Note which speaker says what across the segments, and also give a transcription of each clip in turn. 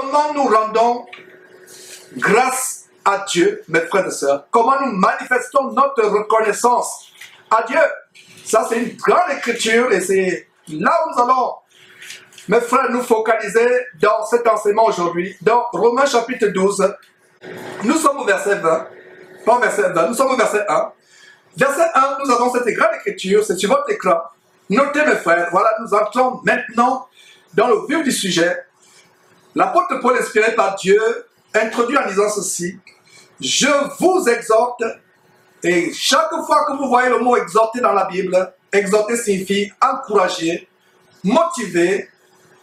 Speaker 1: comment nous rendons grâce à Dieu, mes frères et sœurs? Comment nous manifestons notre reconnaissance à Dieu? Ça, c'est une grande écriture et c'est là où nous allons, mes frères, nous focaliser dans cet enseignement aujourd'hui. Dans Romains chapitre 12, nous sommes au verset 20. Pas au verset 20, nous sommes au verset 1. Verset 1, nous avons cette grande écriture, c'est sur votre écran. Notez, mes frères, voilà, nous entrons maintenant dans le vif du sujet. L'apôtre Paul, inspiré par Dieu, introduit en disant ceci: je vous exhorte, et chaque fois que vous voyez le mot exhorter dans la Bible, exhorter signifie encourager, motiver,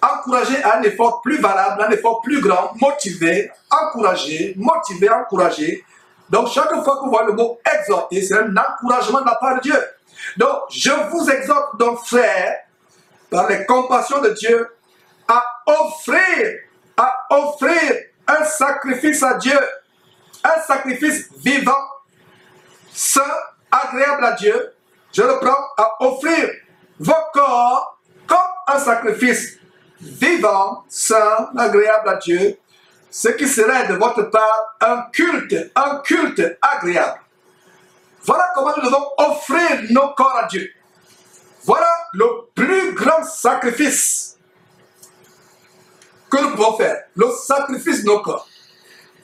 Speaker 1: encourager à un effort plus valable, un effort plus grand, motiver, encourager, motiver, encourager. Donc chaque fois que vous voyez le mot exhorter, c'est un encouragement de la part de Dieu. Donc je vous exhorte donc, frères, par les compassions de Dieu, à offrir un sacrifice à Dieu, un sacrifice vivant, saint, agréable à Dieu. Je le prends, à offrir vos corps comme un sacrifice vivant, saint, agréable à Dieu, ce qui serait de votre part un culte agréable. Voilà comment nous devons offrir nos corps à Dieu. Voilà le plus grand sacrifice que nous pouvons faire, le sacrifice de nos corps.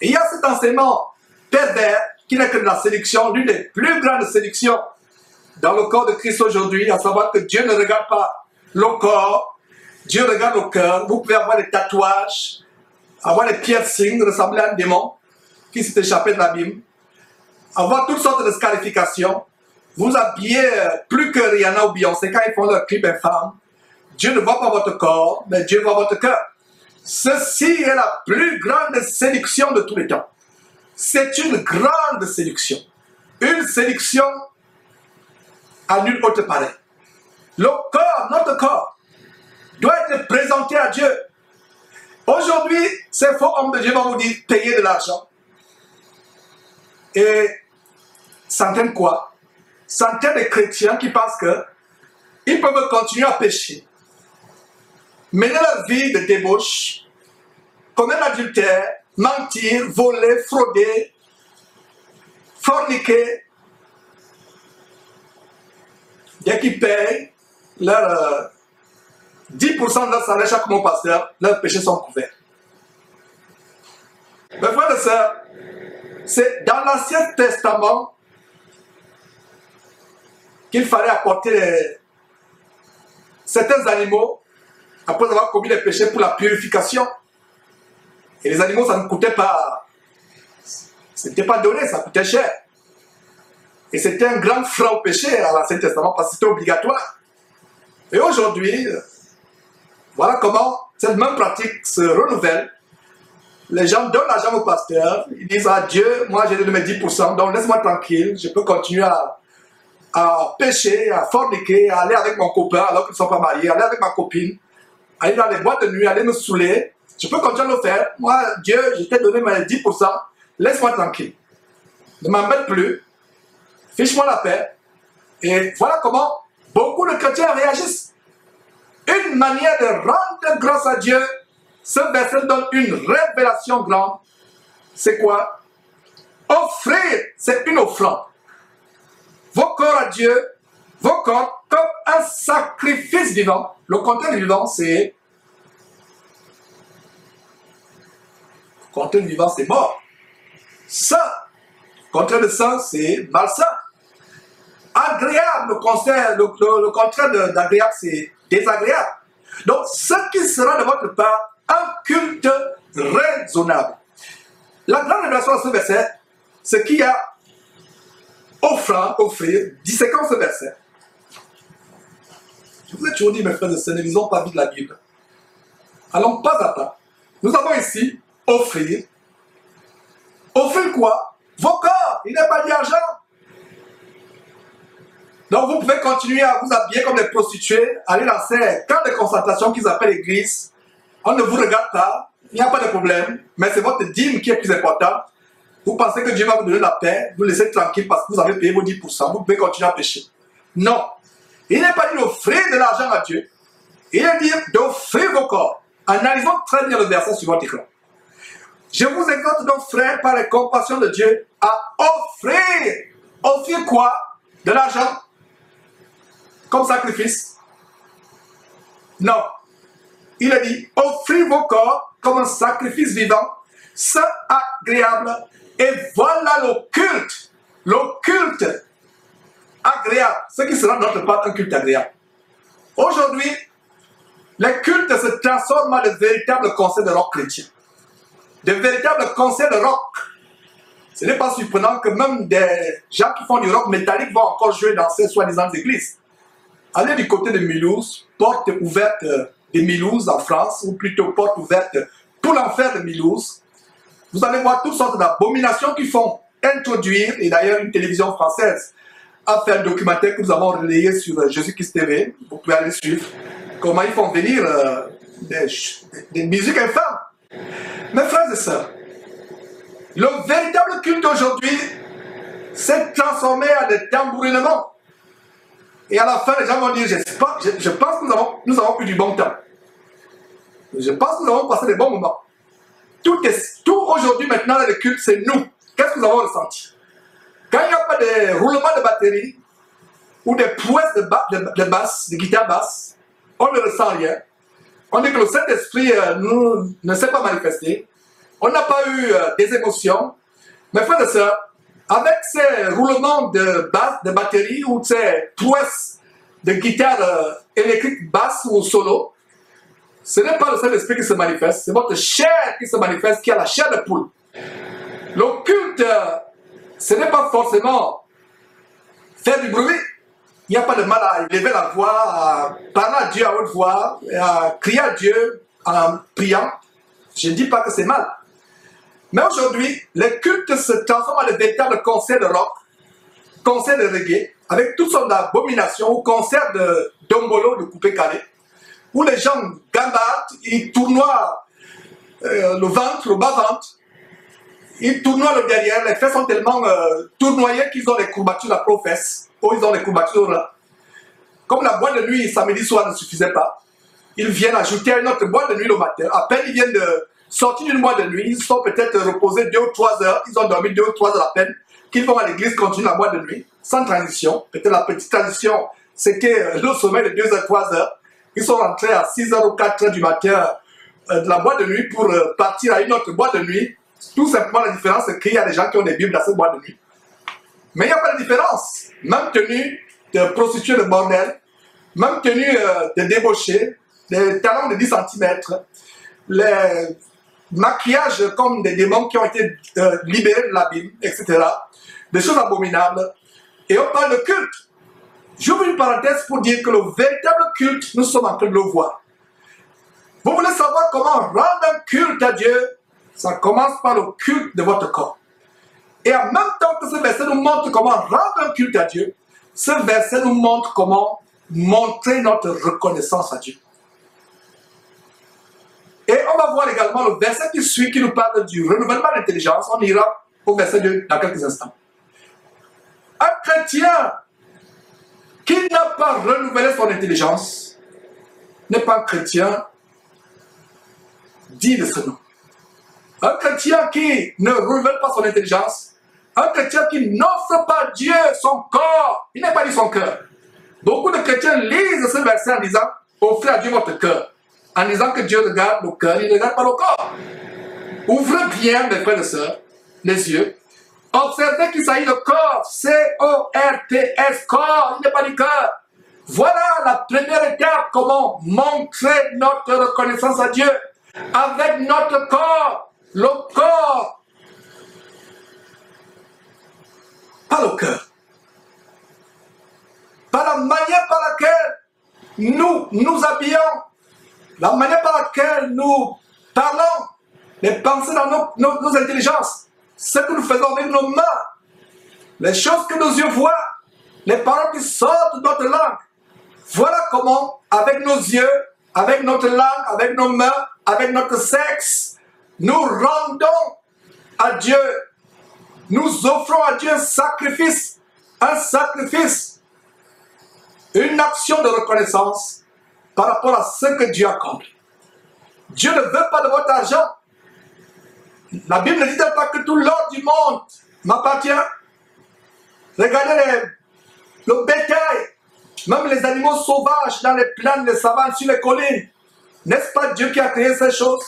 Speaker 1: Et il y a cet enseignement pervers qui n'est que de la séduction, l'une des plus grandes séductions dans le corps de Christ aujourd'hui, à savoir que Dieu ne regarde pas le corps, Dieu regarde le cœur. Vous pouvez avoir des tatouages, avoir des piercings, ressembler à un démon qui s'est échappé de l'abîme, avoir toutes sortes de scarifications, vous habiller plus que Rihanna ou Beyoncé quand ils font leur clip infâme. Dieu ne voit pas votre corps, mais Dieu voit votre cœur. Ceci est la plus grande séduction de tous les temps. C'est une grande séduction. Une séduction à nulle autre pareille. Le corps, notre corps, doit être présenté à Dieu. Aujourd'hui, ces faux hommes de Dieu vont vous dire payer de l'argent. Et centaines quoi? Centaines de chrétiens qui pensent qu'ils peuvent continuer à pécher, mener leur vie de débauche, commettre l'adultère, mentir, voler, frauder, forniquer. Dès qu'ils payent leur 10% de leur salaire chaque mois pasteur, leurs péchés sont couverts. Mes frères et sœurs, c'est dans l'Ancien Testament qu'il fallait apporter certains animaux après avoir commis les péchés pour la purification. Et les animaux, ça ne coûtait pas, c'était pas donné, ça coûtait cher. Et c'était un grand frein au péché à l'Ancien Testament parce que c'était obligatoire. Et aujourd'hui, voilà comment cette même pratique se renouvelle. Les gens donnent l'argent au pasteur, ils disent à Dieu, moi j'ai donné mes 10%, donc laisse-moi tranquille, je peux continuer à pécher, à forniquer, à aller avec mon copain alors qu'ils ne sont pas mariés, aller avec ma copine, aller dans les boîtes de nuit, aller me saouler. Je peux continuer à le faire. Moi, Dieu, je t'ai donné mes 10%, laisse-moi tranquille. Ne m'embête plus, fiche-moi la paix. Et voilà comment beaucoup de chrétiens réagissent. Une manière de rendre grâce à Dieu, ce verset donne une révélation grande. C'est quoi? Offrir, c'est une offrande. Vos corps à Dieu, vos corps comme un sacrifice vivant. Le contraire vivant, c'est... Le contraire vivant, c'est mort. Saint. Le contraire de saint, c'est malsain. Agréable, le contraire d'agréable, c'est désagréable. Donc, ce qui sera de votre part un culte raisonnable. La grande révélation de ce verset, c'est qu'il y a offrir, disséquant ce verset. Je vous ai toujours dit, mes frères et sœurs, ne lisons pas vite la Bible. Allons pas à pas. Nous avons ici offrir. Offrir quoi? Vos corps. Il n'est pas dit argent. Donc vous pouvez continuer à vous habiller comme des prostituées, aller dans ces camps de concentration qu'ils appellent l'église. On ne vous regarde pas, il n'y a pas de problème, mais c'est votre dîme qui est plus important. Vous pensez que Dieu va vous donner la paix, vous laissez tranquille parce que vous avez payé vos 10%, vous pouvez continuer à pécher. Non. Il n'est pas dit d'offrir de l'argent à Dieu. Il est dit d'offrir vos corps. Analysons très bien le verset sur votre écran. Je vous exhorte donc, frères, par la compassion de Dieu, à offrir. Offrir quoi? De l'argent? Comme sacrifice? Non. Il a dit, offrez vos corps comme un sacrifice vivant, saint, agréable, et voilà le culte. Le culte agréable. Ce qui sera notre part un culte agréable. Aujourd'hui, les cultes se transforment en de véritables concerts de rock chrétien. De véritables concerts de rock. Ce n'est pas surprenant que même des gens qui font du rock métallique vont encore jouer dans ces soi-disant églises. Allez du côté de Mulhouse, porte ouverte de Mulhouse en France, ou plutôt porte ouverte pour l'enfer de Mulhouse. Vous allez voir toutes sortes d'abominations qui font introduire, et d'ailleurs une télévision française a fait un documentaire que nous avons relayé sur Jésus-Christ TV, vous pouvez aller suivre, comment ils font venir des musiques infâmes. Mes frères et sœurs, le véritable culte aujourd'hui s'est transformé en des tambourinements. Et à la fin, les gens vont dire, je pense que nous avons eu du bon temps. Je pense que nous avons passé des bons moments. Tout aujourd'hui, maintenant, le culte, c'est nous. Qu'est-ce que nous avons ressenti? Quand il n'y a pas de roulement de batterie ou des prouesses de basse, de guitare basse, on ne ressent rien. On dit que le Saint-Esprit ne s'est pas manifesté. On n'a pas eu des émotions. Mes frères et sœurs, avec ces roulements de basse, de batterie ou ces prouesses de guitare électrique basse ou solo, ce n'est pas le Saint-Esprit qui se manifeste, c'est votre chair qui se manifeste, qui a la chair de poule. Le culte, ce n'est pas forcément faire du bruit. Il n'y a pas de mal à élever la voix, à parler à Dieu à haute voix, à crier à Dieu en priant. Je ne dis pas que c'est mal. Mais aujourd'hui, les cultes se transforment en de véritables concerts de rock, concerts de reggae, avec toutes sortes d'abominations, ou concerts de dombolo, de coupé calé, où les gens gambadent, ils tournoient le ventre, le bas-ventre, ils tournoient le derrière, les fesses sont tellement tournoyées qu'ils ont des courbatures à professe, ou ils ont des courbatures là. Comme la boîte de nuit samedi soir ne suffisait pas, ils viennent ajouter une autre boîte de nuit le matin. À peine ils viennent de sortir d'une boîte de nuit, ils sont peut-être reposés 2 ou 3 heures, ils ont dormi 2 ou 3 heures à peine, qu'ils vont à l'église continuer la boîte de nuit, sans transition. Peut-être la petite transition, c'était le sommeil de 2 heures, 3 heures. Ils sont rentrés à 6 heures ou 4 heures du matin de la boîte de nuit pour partir à une autre boîte de nuit. Tout simplement, la différence, c'est qu'il y a des gens qui ont des bibles dans cette boîte de nuit. Mais il n'y a pas de différence. Même tenue de prostituée de bordel, même tenue de débauchés, des talons de 10 cm, les maquillages comme des démons qui ont été libérés de la Bible, etc. Des choses abominables. Et on parle de culte. J'ouvre une parenthèse pour dire que le véritable culte, nous sommes en train de le voir. Vous voulez savoir comment rendre un culte à Dieu? Ça commence par le culte de votre corps. Et en même temps que ce verset nous montre comment rendre un culte à Dieu, ce verset nous montre comment montrer notre reconnaissance à Dieu. Et on va voir également le verset qui suit, qui nous parle du renouvellement d'intelligence. On ira au verset 2 dans quelques instants. Un chrétien qui n'a pas renouvelé son intelligence n'est pas un chrétien digne de ce nom. Un chrétien qui ne renouvelle pas son intelligence, un chrétien qui n'offre pas à Dieu son corps, il n'est pas dit son cœur. Beaucoup de chrétiens lisent ce verset en disant « offrez à Dieu votre cœur », en disant que Dieu regarde le cœur, il ne regarde pas le corps. Ouvrez bien, mes frères et sœurs, les yeux. Observez qu'il s'agit de corps, C-O-R-T-S, corps, il n'est pas du cœur. Voilà la première étape, comment montrer notre reconnaissance à Dieu avec notre corps. Le corps, pas le cœur. Par la manière par laquelle nous nous habillons, la manière par laquelle nous parlons, les pensées dans nos intelligences, ce que nous faisons avec nos mains, les choses que nos yeux voient, les paroles qui sortent de notre langue. Voilà comment, avec nos yeux, avec notre langue, avec nos mains, avec notre sexe, nous rendons à Dieu, nous offrons à Dieu un sacrifice, une action de reconnaissance par rapport à ce que Dieu a accompli. Dieu ne veut pas de votre argent. La Bible ne dit pas que tout l'or du monde m'appartient. Regardez le bétail, même les animaux sauvages dans les plaines, les savanes, sur les collines. N'est-ce pas Dieu qui a créé ces choses?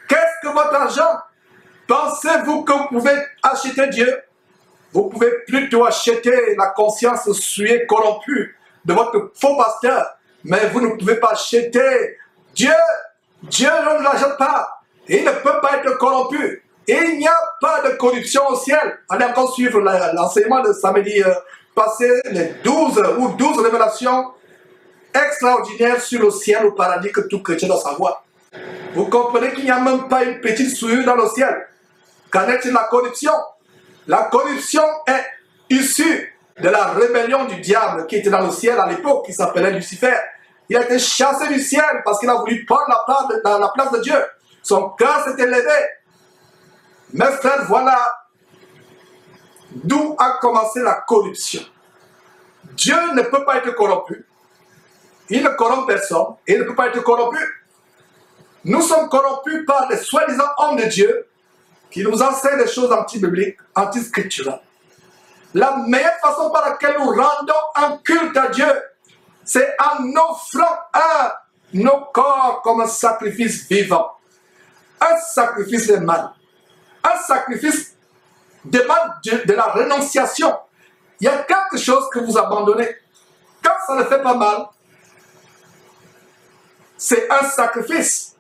Speaker 1: Qu'est-ce que votre argent? Pensez-vous que vous pouvez acheter Dieu? Vous pouvez plutôt acheter la conscience souillée, corrompue de votre faux pasteur. Mais vous ne pouvez pas acheter Dieu. Dieu ne l'achète pas. Il ne peut pas être corrompu. Il n'y a pas de corruption au ciel. Allez encore suivre l'enseignement de samedi passé, les 12 révélations extraordinaires sur le ciel au paradis que tout chrétien doit savoir. Vous comprenez qu'il n'y a même pas une petite souillure dans le ciel. Qu'en est-il de la corruption? La corruption est issue de la rébellion du diable qui était dans le ciel à l'époque, qui s'appelait Lucifer. Il a été chassé du ciel parce qu'il a voulu prendre la place de Dieu. Son cœur s'est élevé. Mes frères, voilà d'où a commencé la corruption. Dieu ne peut pas être corrompu. Il ne corrompt personne et il ne peut pas être corrompu. Nous sommes corrompus par des soi-disant hommes de Dieu qui nous enseignent des choses anti-bibliques, anti-scripturales. La meilleure façon par laquelle nous rendons un culte à Dieu, c'est en offrant nos corps comme un sacrifice vivant. Un sacrifice est mal. Un sacrifice demande de la renonciation. Il y a quelque chose que vous abandonnez. Quand ça ne fait pas mal, c'est un sacrifice.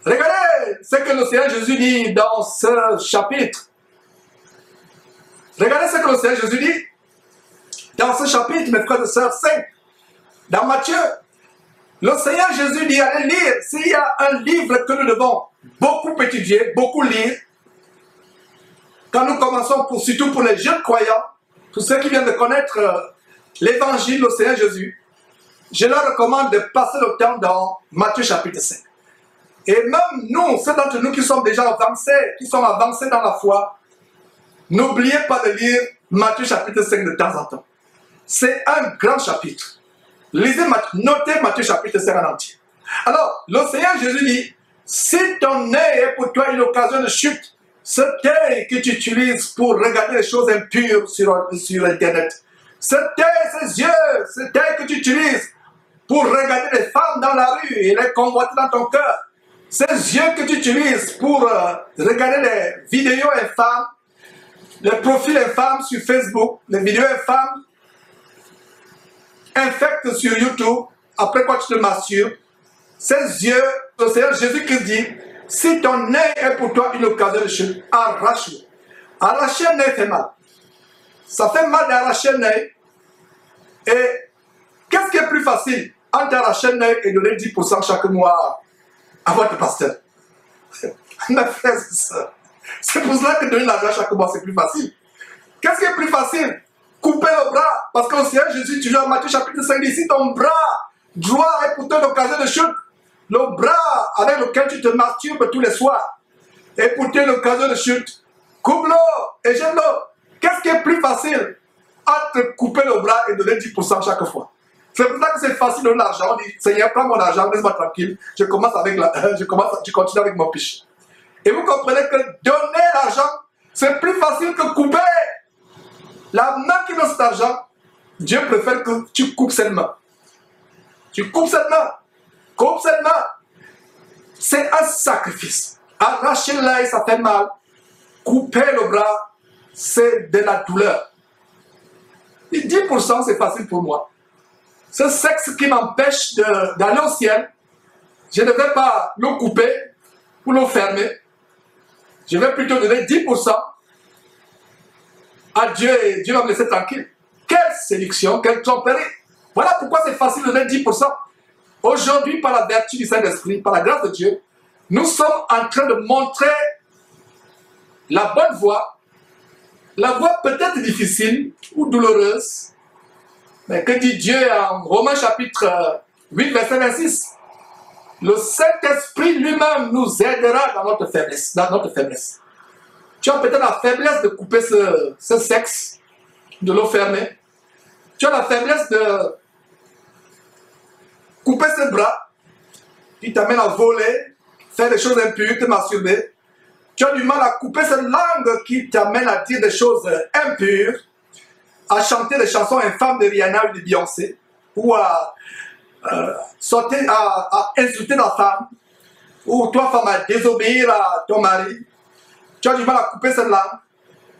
Speaker 1: Regardez ce que le Seigneur Jésus dit dans ce chapitre. Regardez ce que le Seigneur Jésus dit dans ce chapitre, mes frères et sœurs, 5. Dans Matthieu, le Seigneur Jésus dit, allez lire. S'il y a un livre que nous devons beaucoup étudier, beaucoup lire, quand nous commençons, surtout pour les jeunes croyants, tous ceux qui viennent de connaître l'évangile du Seigneur Jésus, je leur recommande de passer le temps dans Matthieu chapitre 5. Et même nous, ceux d'entre nous qui sommes déjà avancés dans la foi, n'oubliez pas de lire Matthieu chapitre 5 de temps en temps. C'est un grand chapitre. Lisez, notez Matthieu chapitre 5 en entier. Alors, le Seigneur Jésus dit, si ton œil est pour toi une occasion de chute, cet œil que tu utilises pour regarder les choses impures sur Internet, cet œil que tu utilises pour regarder les femmes dans la rue et les convoiter dans ton cœur, ces yeux que tu utilises pour regarder les vidéos infâmes, les profils infâmes sur Facebook, les vidéos infâmes infectes sur YouTube, après quoi tu te masturbes, ces yeux, le Seigneur Jésus-Christ dit, si ton œil est pour toi une occasion de chute, arrache-le. Arracher un œil fait mal. Ça fait mal d'arracher un œil. Et qu'est-ce qui est plus facile entre arracher un œil et donner 10% chaque mois à votre pasteur? Mes frères et sœurs, c'est pour cela que donner l'argent chaque mois c'est plus facile. Qu'est-ce qui est plus facile? Couper le bras. Parce que le Seigneur Jésus, tu vois, Matthieu chapitre 5, dit, si ton bras droit est pour toi une occasion de chute, le bras avec lequel tu te masturbes tous les soirs est pour toi une occasion de chute, coupe-le et jette-le. Qu'est-ce qui est plus facile entre couper le bras et donner 10% chaque fois? C'est pour ça que c'est facile de donner l'argent. On dit, Seigneur, prends mon argent, laisse-moi tranquille. Je continue avec mon piche. Et vous comprenez que donner l'argent, c'est plus facile que couper. La main qui donne cet argent, Dieu préfère que tu coupes cette main. Tu coupes cette main. Coupe cette main. C'est un sacrifice. Arracher l'œil, ça fait mal. Couper le bras, c'est de la douleur. Et 10%, c'est facile pour moi. Ce sexe qui m'empêche d'aller au ciel, je ne vais pas le couper ou le fermer. Je vais plutôt donner 10% à Dieu et Dieu va me laisser tranquille. Quelle séduction, quelle tromperie. Voilà pourquoi c'est facile de donner 10%. Aujourd'hui, par la vertu du Saint-Esprit, par la grâce de Dieu, nous sommes en train de montrer la bonne voie, la voie peut-être difficile ou douloureuse, mais que dit Dieu en Romains chapitre 8, verset 26? Le Saint-Esprit lui-même nous aidera dans notre faiblesse. Tu as peut-être la faiblesse de couper ce sexe, de le fermer. Tu as la faiblesse de couper ses bras, qui t'amène à voler, faire des choses impures, te masturber. Tu as du mal à couper cette langue qui t'amène à dire des choses impures, à chanter des chansons infâmes de Rihanna ou de Beyoncé, ou à insulter ta femme, ou toi, femme, à désobéir à ton mari. Tu as du mal à couper cette langue.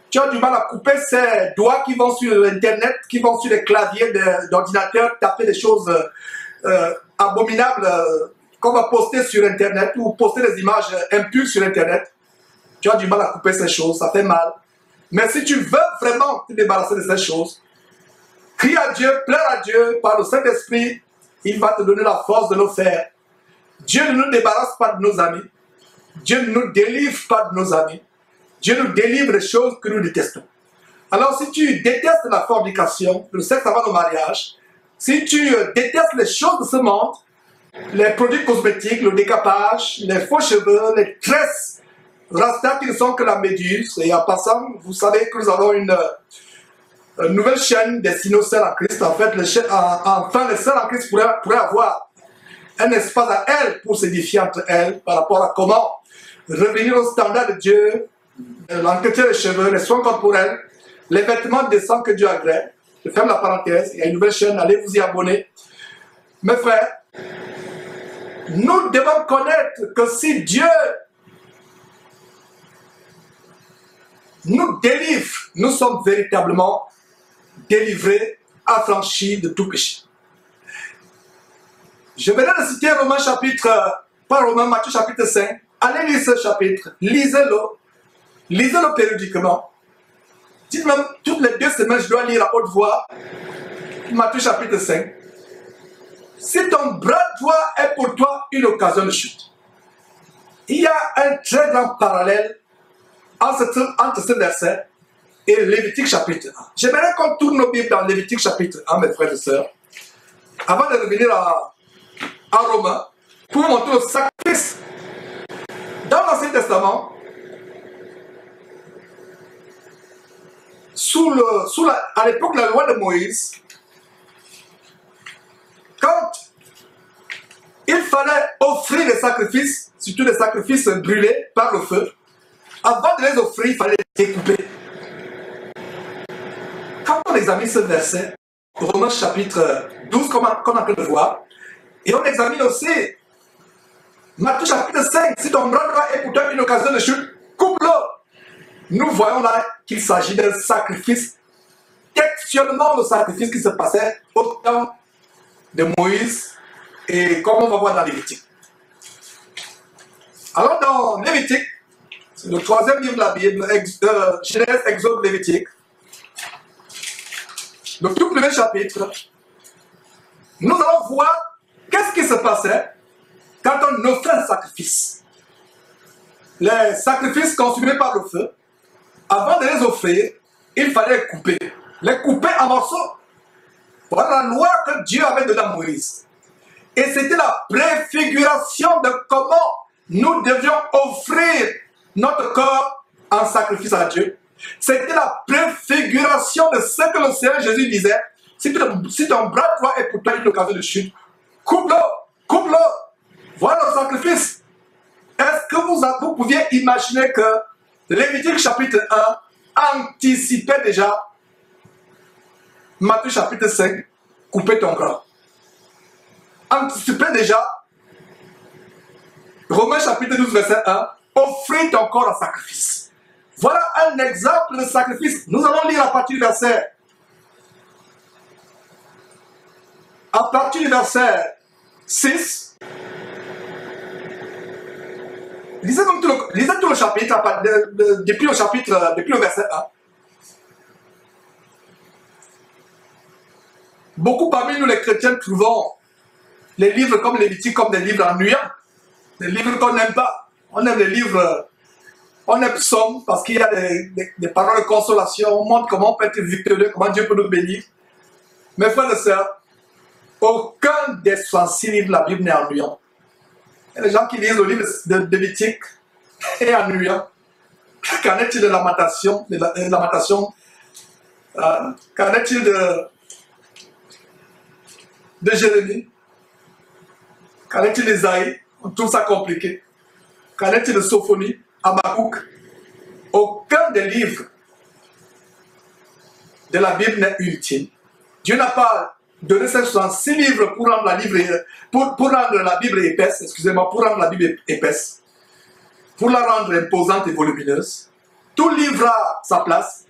Speaker 1: Tu as du mal à couper ces doigts qui vont sur Internet, qui vont sur les claviers d'ordinateur, taper des choses abominables qu'on va poster sur Internet ou poster des images impures sur Internet. Tu as du mal à couper ces choses, ça fait mal. Mais si tu veux vraiment te débarrasser de ces choses, crie à Dieu, pleure à Dieu par le Saint-Esprit, il va te donner la force de le faire. Dieu ne nous débarrasse pas de nos amis. Dieu ne nous délivre pas de nos amis. Dieu nous délivre des choses que nous détestons. Alors si tu détestes la fornication, le sexe avant le mariage, si tu détestes les choses de ce monde, les produits cosmétiques, le décapage, les faux cheveux, les tresses, Rasta qui ne sont que la méduse, et en passant, vous savez que nous avons une nouvelle chaîne destinée aux sœurs en Christ. En fait, enfin, les sœurs en Christ pourraient avoir un espace à elles pour s'édifier entre elles par rapport à comment revenir au standard de Dieu, l'entretien des cheveux, les soins corporels, les vêtements décents que Dieu agrée. Je ferme la parenthèse, il y a une nouvelle chaîne, allez vous y abonner. Mes frères, nous devons connaître que si Dieu nous délivre, nous sommes véritablement délivrés, affranchis de tout péché. Je vais de citer Romains chapitre, pas Romains, Matthieu chapitre 5. Allez lire ce chapitre, lisez-le, lisez-le périodiquement. Dites même, toutes les 2 semaines, je dois lire à haute voix Matthieu chapitre 5. Si ton bras droit est pour toi une occasion de chute, il y a un très grand parallèle entre ce verset et Lévitique chapitre 1. J'aimerais qu'on tourne nos Bibles dans Lévitique chapitre 1, mes frères et sœurs, avant de revenir à Romains, pour vous montrer le sacrifice. Dans l'Ancien Testament, à l'époque de la loi de Moïse, quand il fallait offrir des sacrifices, surtout des sacrifices brûlés par le feu, avant de les offrir, il fallait les découper. Quand on examine ce verset, Romains chapitre 12, comme on a pu le voir, et on examine aussi Matthieu chapitre 5, si ton bras droit est pour toi une occasion de chute, coupe-le. Nous voyons là qu'il s'agit d'un sacrifice, textuellement le sacrifice qui se passait au temps de Moïse, et comme on va voir dans Lévitique. Alors dans Lévitique, c'est le 3e livre de la Bible, Genèse, Exode, Lévitique, le tout premier chapitre, nous allons voir qu'est-ce qui se passait quand on offrait un sacrifice. Les sacrifices consumés par le feu, avant de les offrir, il fallait les couper en morceaux. Voilà la loi que Dieu avait donnée à Moïse. Et c'était la préfiguration de comment nous devions offrir notre corps en sacrifice à Dieu. C'était la préfiguration de ce que le Seigneur Jésus disait. Si ton bras droit est pour toi une occasion de chute, coupe-le, coupe-le. Voilà le sacrifice. Est-ce que vous pouviez imaginer que Lévitique chapitre 1 anticipait déjà Matthieu chapitre 5, couper ton bras. Anticipait déjà Romains chapitre 12 verset 1, offrir ton corps en sacrifice. Voilà un exemple de sacrifice. Nous allons lire à partir du verset 6. Lisez tout le chapitre, depuis le verset 1. Beaucoup parmi nous les chrétiens trouvons les livres comme Lévitique comme des livres ennuyants, des livres qu'on n'aime pas. On aime les livres, on aime Psaume parce qu'il y a des paroles de consolation, on montre comment on peut être victorieux, comment Dieu peut nous bénir. Mes frères et sœurs, aucun des 66 livres de la Bible n'est ennuyant. Il y a des gens qui lisent le livre de Lévitique et ennuyant. Qu'en est-il de Lamentation, qu'en est-il de Jérémie? Qu'en est-il d'Ésaïe? On trouve ça compliqué. Qu'en est-il de Sophonie? Habakkuk, aucun des livres de la Bible n'est inutile. Dieu n'a pas donné ces 66 livres pour rendre la Bible épaisse, excusez-moi, pour rendre la Bible épaisse, pour la rendre imposante et volumineuse. Tout livre a sa place.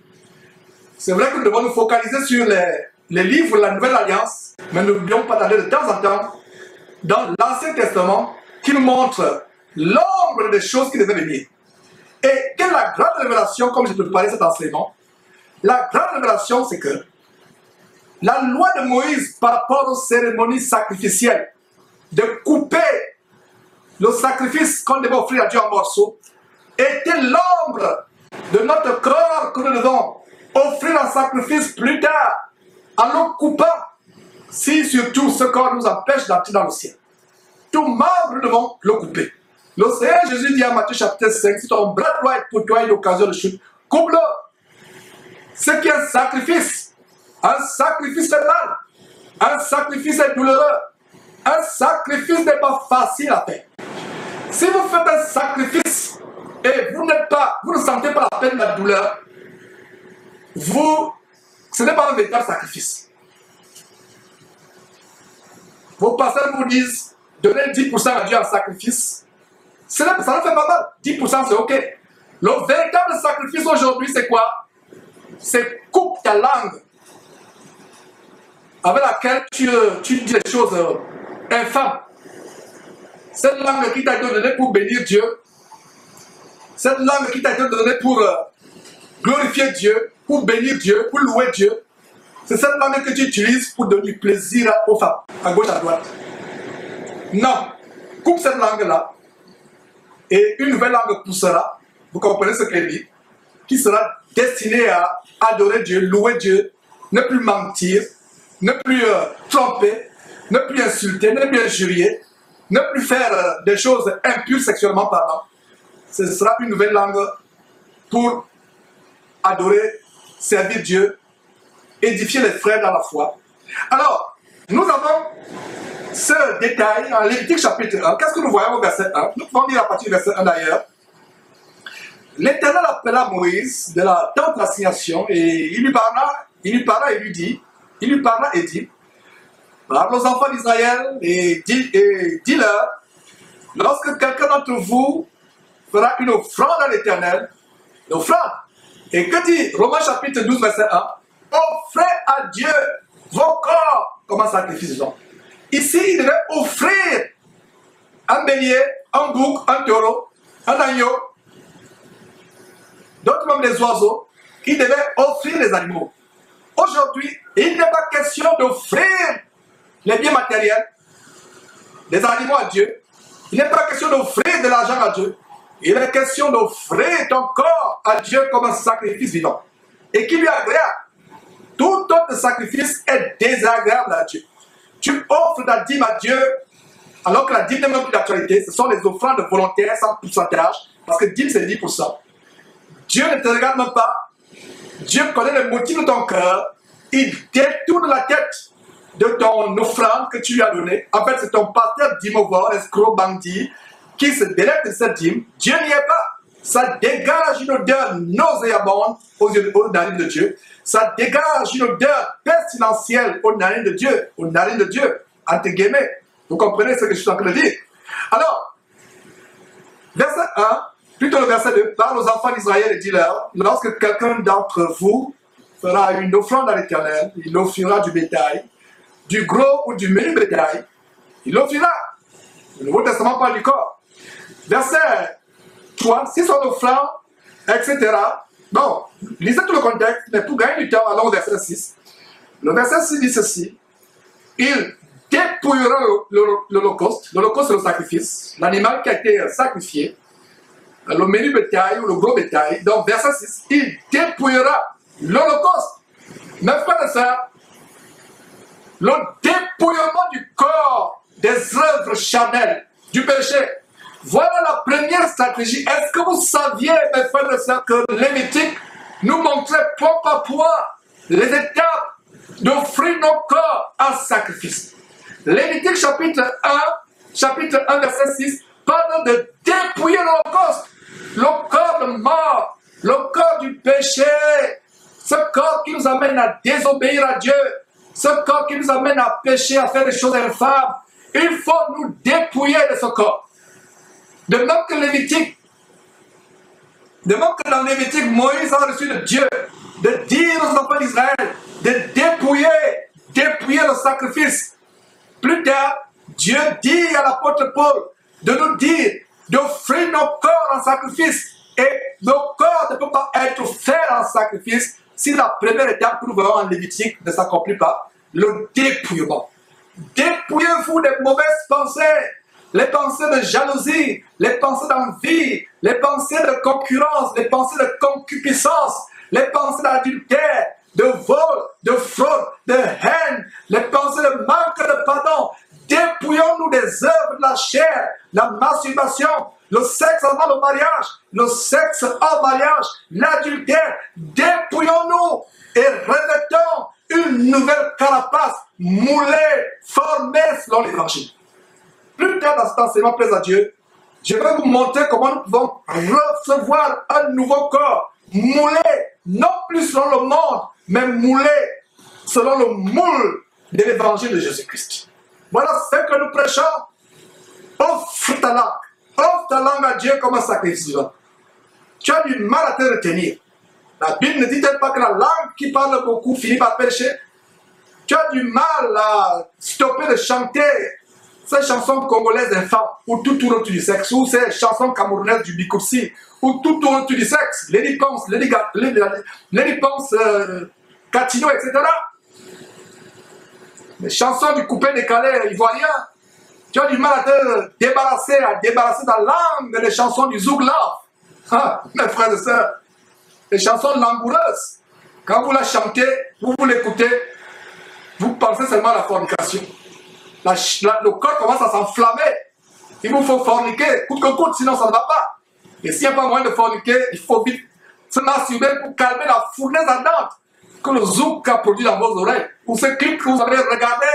Speaker 1: C'est vrai que nous devons nous focaliser sur les livres de la Nouvelle Alliance, mais n'oublions pas d'aller de temps en temps dans l'Ancien Testament qui nous montre l'ombre des choses qui devaient venir. Et quelle est la grande révélation, comme je te parlais cet enseignement? La grande révélation, c'est que la loi de Moïse par rapport aux cérémonies sacrificielles, de couper le sacrifice qu'on devait offrir à Dieu en morceaux, était l'ombre de notre corps que nous devons offrir en sacrifice plus tard, en le coupant, si surtout ce corps nous empêche d'entrer dans le ciel. Tout membre, nous devons le couper. Le Seigneur Jésus dit à Matthieu chapitre 5, si ton bras droit est pour toi une occasion de chute, coupe-le. Ce qui est un sacrifice est mal, un sacrifice est douloureux, un sacrifice n'est pas facile à faire. Si vous faites un sacrifice et vous ne sentez pas la peine de la douleur, ce n'est pas un véritable sacrifice. Vos pasteurs vous disent, donnez 10% à Dieu en sacrifice. Ça ne fait pas mal. 10% c'est ok. Le véritable sacrifice aujourd'hui, c'est quoi? C'est coupe ta langue avec laquelle tu dis des choses infâmes. Cette langue qui t'a été donnée pour bénir Dieu, cette langue qui t'a été donnée pour glorifier Dieu, pour bénir Dieu, pour louer Dieu, c'est cette langue que tu utilises pour donner du plaisir aux femmes, à gauche, à droite. Non, coupe cette langue-là, et une nouvelle langue poussera, vous comprenez ce qu'elle dit, qui sera destinée à adorer Dieu, louer Dieu, ne plus mentir, ne plus tromper, ne plus insulter, ne plus injurier, ne plus faire des choses impures sexuellement parlant. Ce sera une nouvelle langue pour adorer, servir Dieu, édifier les frères dans la foi. Alors, nous avons ce détail en Lévitique chapitre 1. Qu'est-ce que nous voyons au verset 1? Nous pouvons lire à partir du verset 1 d'ailleurs. L'Éternel appela Moïse de la tente d'assignation et il lui parla et dit, parle aux enfants d'Israël et dis-leur, lorsque quelqu'un d'entre vous fera une offrande à l'Éternel, l'offrande. Et que dit Romains chapitre 12 verset 1? Offrez à Dieu vos corps comme un sacrifice. Ici, il devait offrir un bélier, un bouc, un taureau, un agneau, d'autres même les oiseaux. Il devait offrir les animaux. Aujourd'hui, il n'est pas question d'offrir les biens matériels, les animaux à Dieu. Il n'est pas question d'offrir de l'argent à Dieu. Il est question d'offrir ton corps à Dieu comme un sacrifice vivant. Et qui lui est agréable. Tout autre sacrifice est désagréable à Dieu. Tu offres ta dîme à Dieu, alors que la dîme n'est même plus d'actualité. Ce sont les offrandes volontaires sans pourcentage, parce que dîme c'est 10%. Dieu ne te regarde même pas. Dieu connaît le motif de ton cœur. Il détourne la tête de ton offrande que tu lui as donnée. En fait, c'est ton pasteur dîmovore, escroc, bandit, qui se délecte de cette dîme. Dieu n'y est pas. Ça dégage une odeur nauséabonde aux narines de Dieu. Ça dégage une odeur pestilentielle aux narines de Dieu, entre guillemets. Vous comprenez ce que je suis en train de dire? Alors, verset 1, plutôt le verset 2, parle aux enfants d'Israël et dis-leur, lorsque quelqu'un d'entre vous fera une offrande à l'Éternel, il offrira du bétail, du gros ou du menu bétail, il offrira. Le Nouveau Testament parle du corps. Verset 3, si son offrande, etc. Bon, lisez tout le contexte, mais pour gagner du temps, allons au verset 6. Le verset 6 dit ceci. Il dépouillera l'holocauste. L'holocauste, c'est le sacrifice. L'animal qui a été sacrifié. Le menu bétail ou le gros bétail. Donc, verset 6. Il dépouillera l'holocauste. Mais frère de ça, le dépouillement du corps des œuvres charnelles, du péché. Voilà la première stratégie. Est-ce que vous saviez, mes frères et sœurs, que Lévitique nous montrait point par point les étapes d'offrir nos corps en sacrifice? Lévitique chapitre 1, verset 6, parle de dépouiller l'holocauste. Le le corps du péché, ce corps qui nous amène à désobéir à Dieu, ce corps qui nous amène à pécher, à faire des choses infâmes. Il faut nous dépouiller de ce corps. De même que Lévitique, de même que dans Lévitique, Moïse a reçu de Dieu de dire aux enfants d'Israël de dépouiller le sacrifice. Plus tard, Dieu dit à l'apôtre Paul de nous dire d'offrir nos corps en sacrifice. Et nos corps ne peuvent pas être faits en sacrifice si la première étape que nous voyons en Lévitique ne s'accomplit pas, le dépouillement. Dépouillez-vous des mauvaises pensées, les pensées de jalousie, les pensées d'envie, les pensées de concurrence, les pensées de concupiscence, les pensées d'adultère, de vol, de fraude, de haine, les pensées de manque de pardon. Dépouillons-nous des œuvres de la chair, la masturbation, le sexe avant le mariage, le sexe hors mariage, l'adultère. Dépouillons-nous et revêtons une nouvelle carapace moulée, formée selon l'évangile. Plus tard dans cet enseignement, plaise à Dieu, je vais vous montrer comment nous pouvons recevoir un nouveau corps, moulé, non plus selon le monde, mais moulé selon le moule de l'évangile de Jésus-Christ. Voilà ce que nous prêchons. Offre ta langue à Dieu comme un sacrifice vivant. Tu as du mal à te retenir. La Bible ne dit-elle pas que la langue qui parle beaucoup finit par pécher? Tu as du mal à stopper de chanter ces chansons congolaises infâmes, ou tout tourne autour du sexe, ou ces chansons camerounaises du Bikoussi, ou tout tourne autour du sexe, Lady Ponce, Catino, etc. Les chansons du coupé décalé ivoirien. Tu as du mal à te débarrasser, ta langue des chansons du Zougla. Ah, mes frères et sœurs, les chansons langoureuses. Quand vous la chantez, vous l'écoutez, vous pensez seulement à la fornication. Le corps commence à s'enflammer. Il vous faut forniquer, coûte que coûte, sinon ça ne va pas. Et s'il n'y a pas moyen de forniquer, il faut vite se masturber pour calmer la fournaise ardente que le zouk a produit dans vos oreilles. Ou ce clip que vous avez regardé,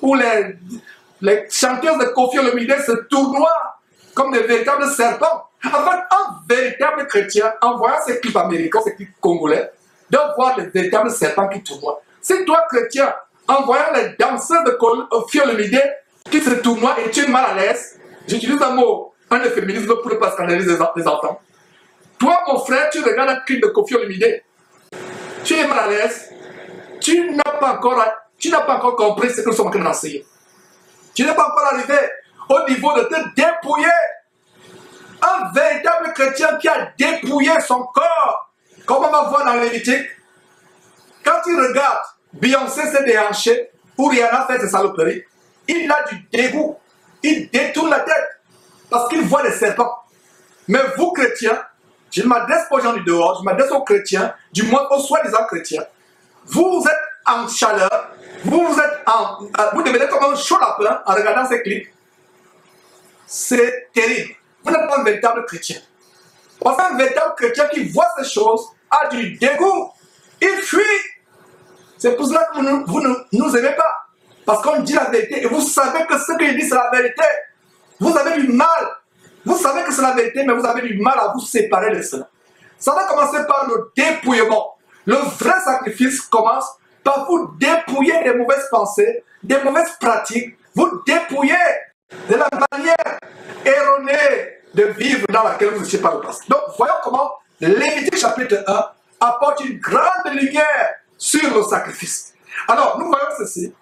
Speaker 1: où les chanteuses de Koffi Olomide se tournoient comme des véritables serpents. En fait, un véritable chrétien, en voyant ces clips américains, ces clips congolais, doit voir les véritables serpents qui tournoient. Si toi, chrétien, en voyant les danseurs de Koffi Olomide qui se tournoient et tu es mal à l'aise, j'utilise un mot, un euphémisme pour ne pas scandaliser les enfants. Toi, mon frère, tu regardes un clip de Koffi Olomide, tu es mal à l'aise, tu n'as pas encore compris ce que nous sommes en train d'enseigner. Tu n'es pas encore arrivé au niveau de te dépouiller. Un véritable chrétien qui a dépouillé son corps, comme on va voir dans Lévitique, quand il regarde Beyoncé se déhancher ou Rihanna fait ses saloperies, il a du dégoût, il détourne la tête parce qu'il voit les serpents. Mais vous, chrétiens, je m'adresse aux gens du dehors, je m'adresse aux chrétiens, du moins aux soi-disant chrétiens. Vous êtes en chaleur, vous devenez comme un chaud lapin en regardant ces clips. C'est terrible. Vous n'êtes pas un véritable chrétien. Parce qu'un véritable chrétien qui voit ces choses a du dégoût. Il fuit. C'est pour cela que vous ne nous aimez pas. Parce qu'on dit la vérité et vous savez que ce qu'il dit c'est la vérité. Vous avez du mal. Vous savez que c'est la vérité, mais vous avez du mal à vous séparer de cela. Ça va commencer par le dépouillement. Le vrai sacrifice commence par vous dépouiller des mauvaises pensées, des mauvaises pratiques. Vous dépouiller de la manière erronée de vivre dans laquelle vous étiez par le passé. Donc, voyons comment Lévitique chapitre 1 apporte une grande lumière sur le sacrifice. Alors, nous voyons ceci.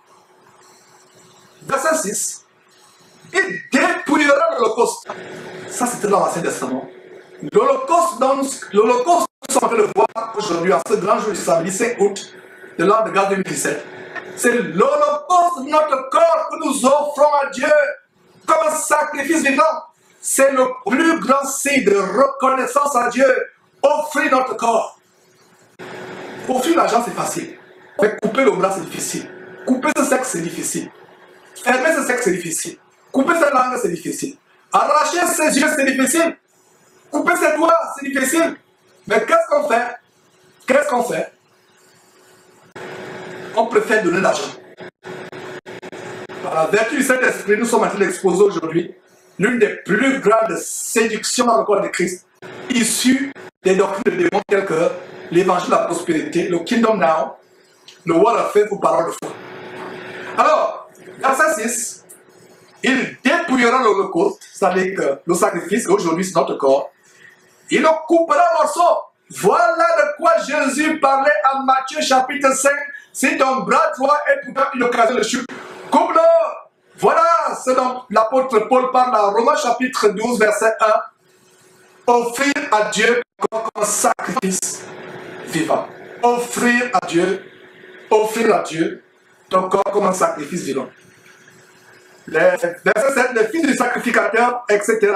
Speaker 1: Verset 6. Il dépouillera l'Holocauste. Ça, c'était dans l'Ancien Testament. L'Holocauste, nous sommes en train de voir aujourd'hui, en ce grand jour du samedi 5 août de l'an de grâce 2017. C'est l'Holocauste de notre corps que nous offrons à Dieu comme un sacrifice vivant. C'est le plus grand signe de reconnaissance à Dieu. Offrir notre corps. Offrir l'argent, c'est facile. Mais couper le bras, c'est difficile. Couper ce sexe, c'est difficile. Fermer ce sexe, c'est difficile. Couper sa langue, c'est difficile. Arracher ses yeux, c'est difficile. Couper ses doigts, c'est difficile. Mais qu'est-ce qu'on fait? Qu'est-ce qu'on fait? On préfère donner l'argent. Par la vertu du Saint-Esprit, nous sommes en train d'exposer aujourd'hui l'une des plus grandes séductions dans le corps de Christ, issue des doctrines de démons telles que l'évangile de la prospérité, le Kingdom Now, le Word of Faith ou parole de foi. Alors, verset 6, il dépouillera l'holocauste, c'est-à-dire que le sacrifice, aujourd'hui c'est notre corps, il le coupera en morceaux. Voilà de quoi Jésus parlait en Matthieu chapitre 5. Si ton bras droit est pourtant une occasion de chute, coupe-le. Voilà ce dont l'apôtre Paul parle dans Romains chapitre 12, verset 1. Offrir à Dieu comme un sacrifice vivant. Offrir à Dieu ton corps comme un sacrifice vivant. Verset 7, les fils du sacrificateur, etc.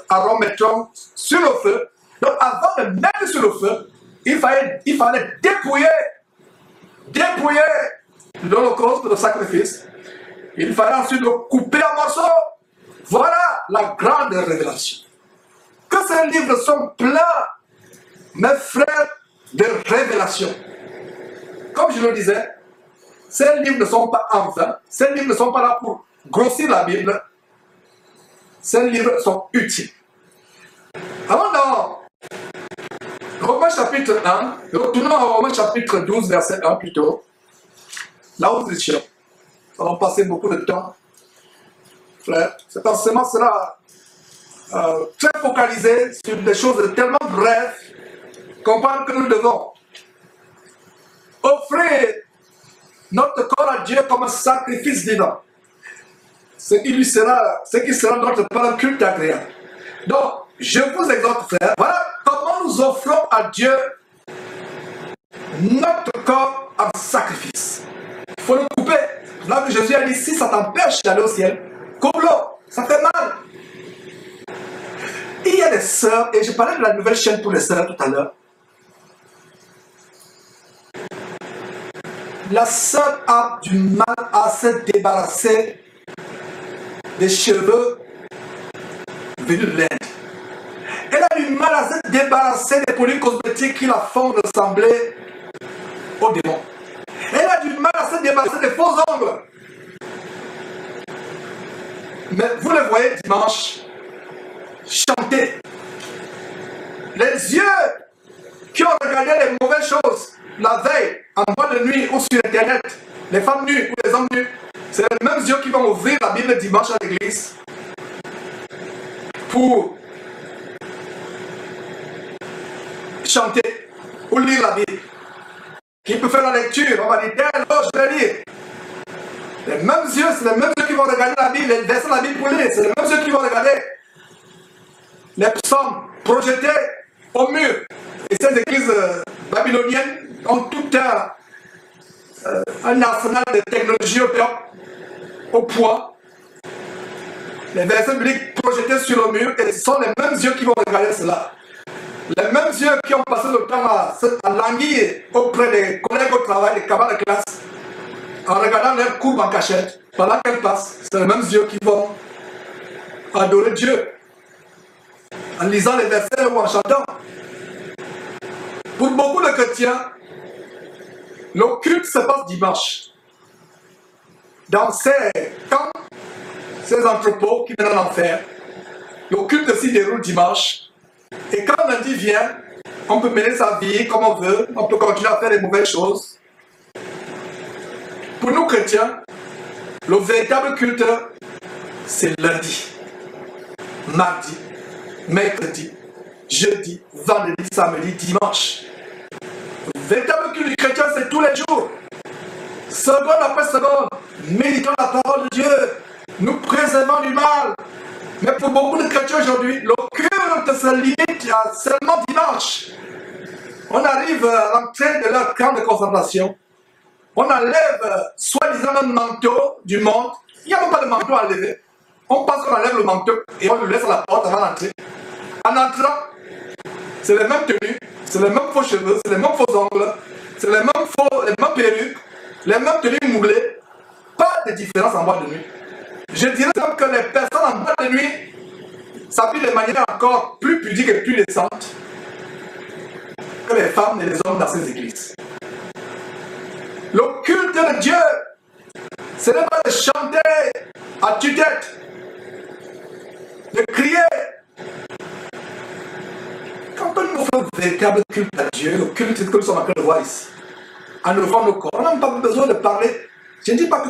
Speaker 1: Aaron mettront sur le feu. Donc avant de mettre sur le feu, il fallait dépouiller l'holocauste, le sacrifice. Il fallait ensuite le couper en morceaux. Voilà la grande révélation. Que ces livres sont pleins, mes frères, de révélations. Comme je le disais, ces livres ne sont pas en vain. Ces livres ne sont pas là pour grossir la Bible. Ces livres sont utiles. Avant dans Romains chapitre 1, retournons à Romains chapitre 12, verset 1 plutôt. Là où nous étions. Nous avons passé beaucoup de temps. Frère, cet enseignement sera très focalisé sur des choses tellement brèves, comprendre que nous devons offrir notre corps à Dieu comme un sacrifice vivant. Ce qui sera notre par culte agréable. Donc, je vous exhorte, frère, voilà comment nous offrons à Dieu notre corps en sacrifice. Il faut le couper. Là que Jésus a dit, si ça t'empêche d'aller au ciel, coupe-le, ça fait mal. Il y a des sœurs, et je parlais de la nouvelle chaîne pour les sœurs tout à l'heure. La sœur a du mal à se débarrasser des cheveux venus de l'Inde. Elle a du mal à se débarrasser des produits cosmétiques qui la font ressembler au démon. Elle a du mal à se débarrasser des faux ongles. Mais vous le voyez dimanche, chanter. Les yeux qui ont regardé les mauvaises choses la veille, en boîte de nuit ou sur Internet, les femmes nues ou les hommes nus, c'est les mêmes yeux qui vont ouvrir la Bible dimanche à l'église pour chanter ou lire la Bible. Qui peut faire la lecture? On va dire, tiens, je vais lire. Les mêmes yeux, c'est les mêmes yeux qui vont regarder la Bible, les versets de la Bible pour lire. C'est les mêmes yeux qui vont regarder les psaumes projetés au mur. Et ces églises babyloniennes ont tout un arsenal de technologie au top, au poids. Les versets bibliques projetés sur le mur, et ce sont les mêmes yeux qui vont regarder cela. Les mêmes yeux qui ont passé le temps à languir auprès des collègues au travail, des camarades de classe, en regardant leurs courbes en cachette, pendant qu'elles passent, c'est les mêmes yeux qui vont adorer Dieu, en lisant les versets ou en chantant. Pour beaucoup de chrétiens, le culte se passe dimanche. Dans ces camps, ces entrepôts qui viennent en enfer, le culte s'y déroule dimanche. Et quand lundi vient, on peut mener sa vie comme on veut, on peut continuer à faire les mauvaises choses. Pour nous chrétiens, le véritable culte, c'est lundi, mardi, mercredi, jeudi, vendredi, samedi, dimanche. Le véritable culte du chrétien, c'est tous les jours. Seconde après seconde, méditons la parole de Dieu, nous préservons du mal. Mais pour beaucoup de chrétiens aujourd'hui, le culte se limite à seulement dimanche. On arrive à l'entrée de leur camp de concentration. On enlève soi-disant un manteau du monde. Il n'y a même pas de manteau à enlever. On pense qu'on enlève le manteau et on le laisse à la porte avant d'entrer. En entrant, c'est les mêmes tenues, c'est les mêmes faux cheveux, c'est les mêmes faux ongles, c'est les mêmes perruques, les mêmes tenues moulées. Pas de différence en boîte de nuit. Je dirais donc que les personnes en boîte de nuit s'habillent de manière encore plus pudique et plus décente que les femmes et les hommes dans ces églises. Le culte de Dieu, ce n'est pas de chanter à tue-tête, de crier. Quand on offre véritable culte à Dieu, le culte que nous sommes en train de voir ici, en ouvrant nos corps. On n'a pas besoin de parler. Je ne dis pas que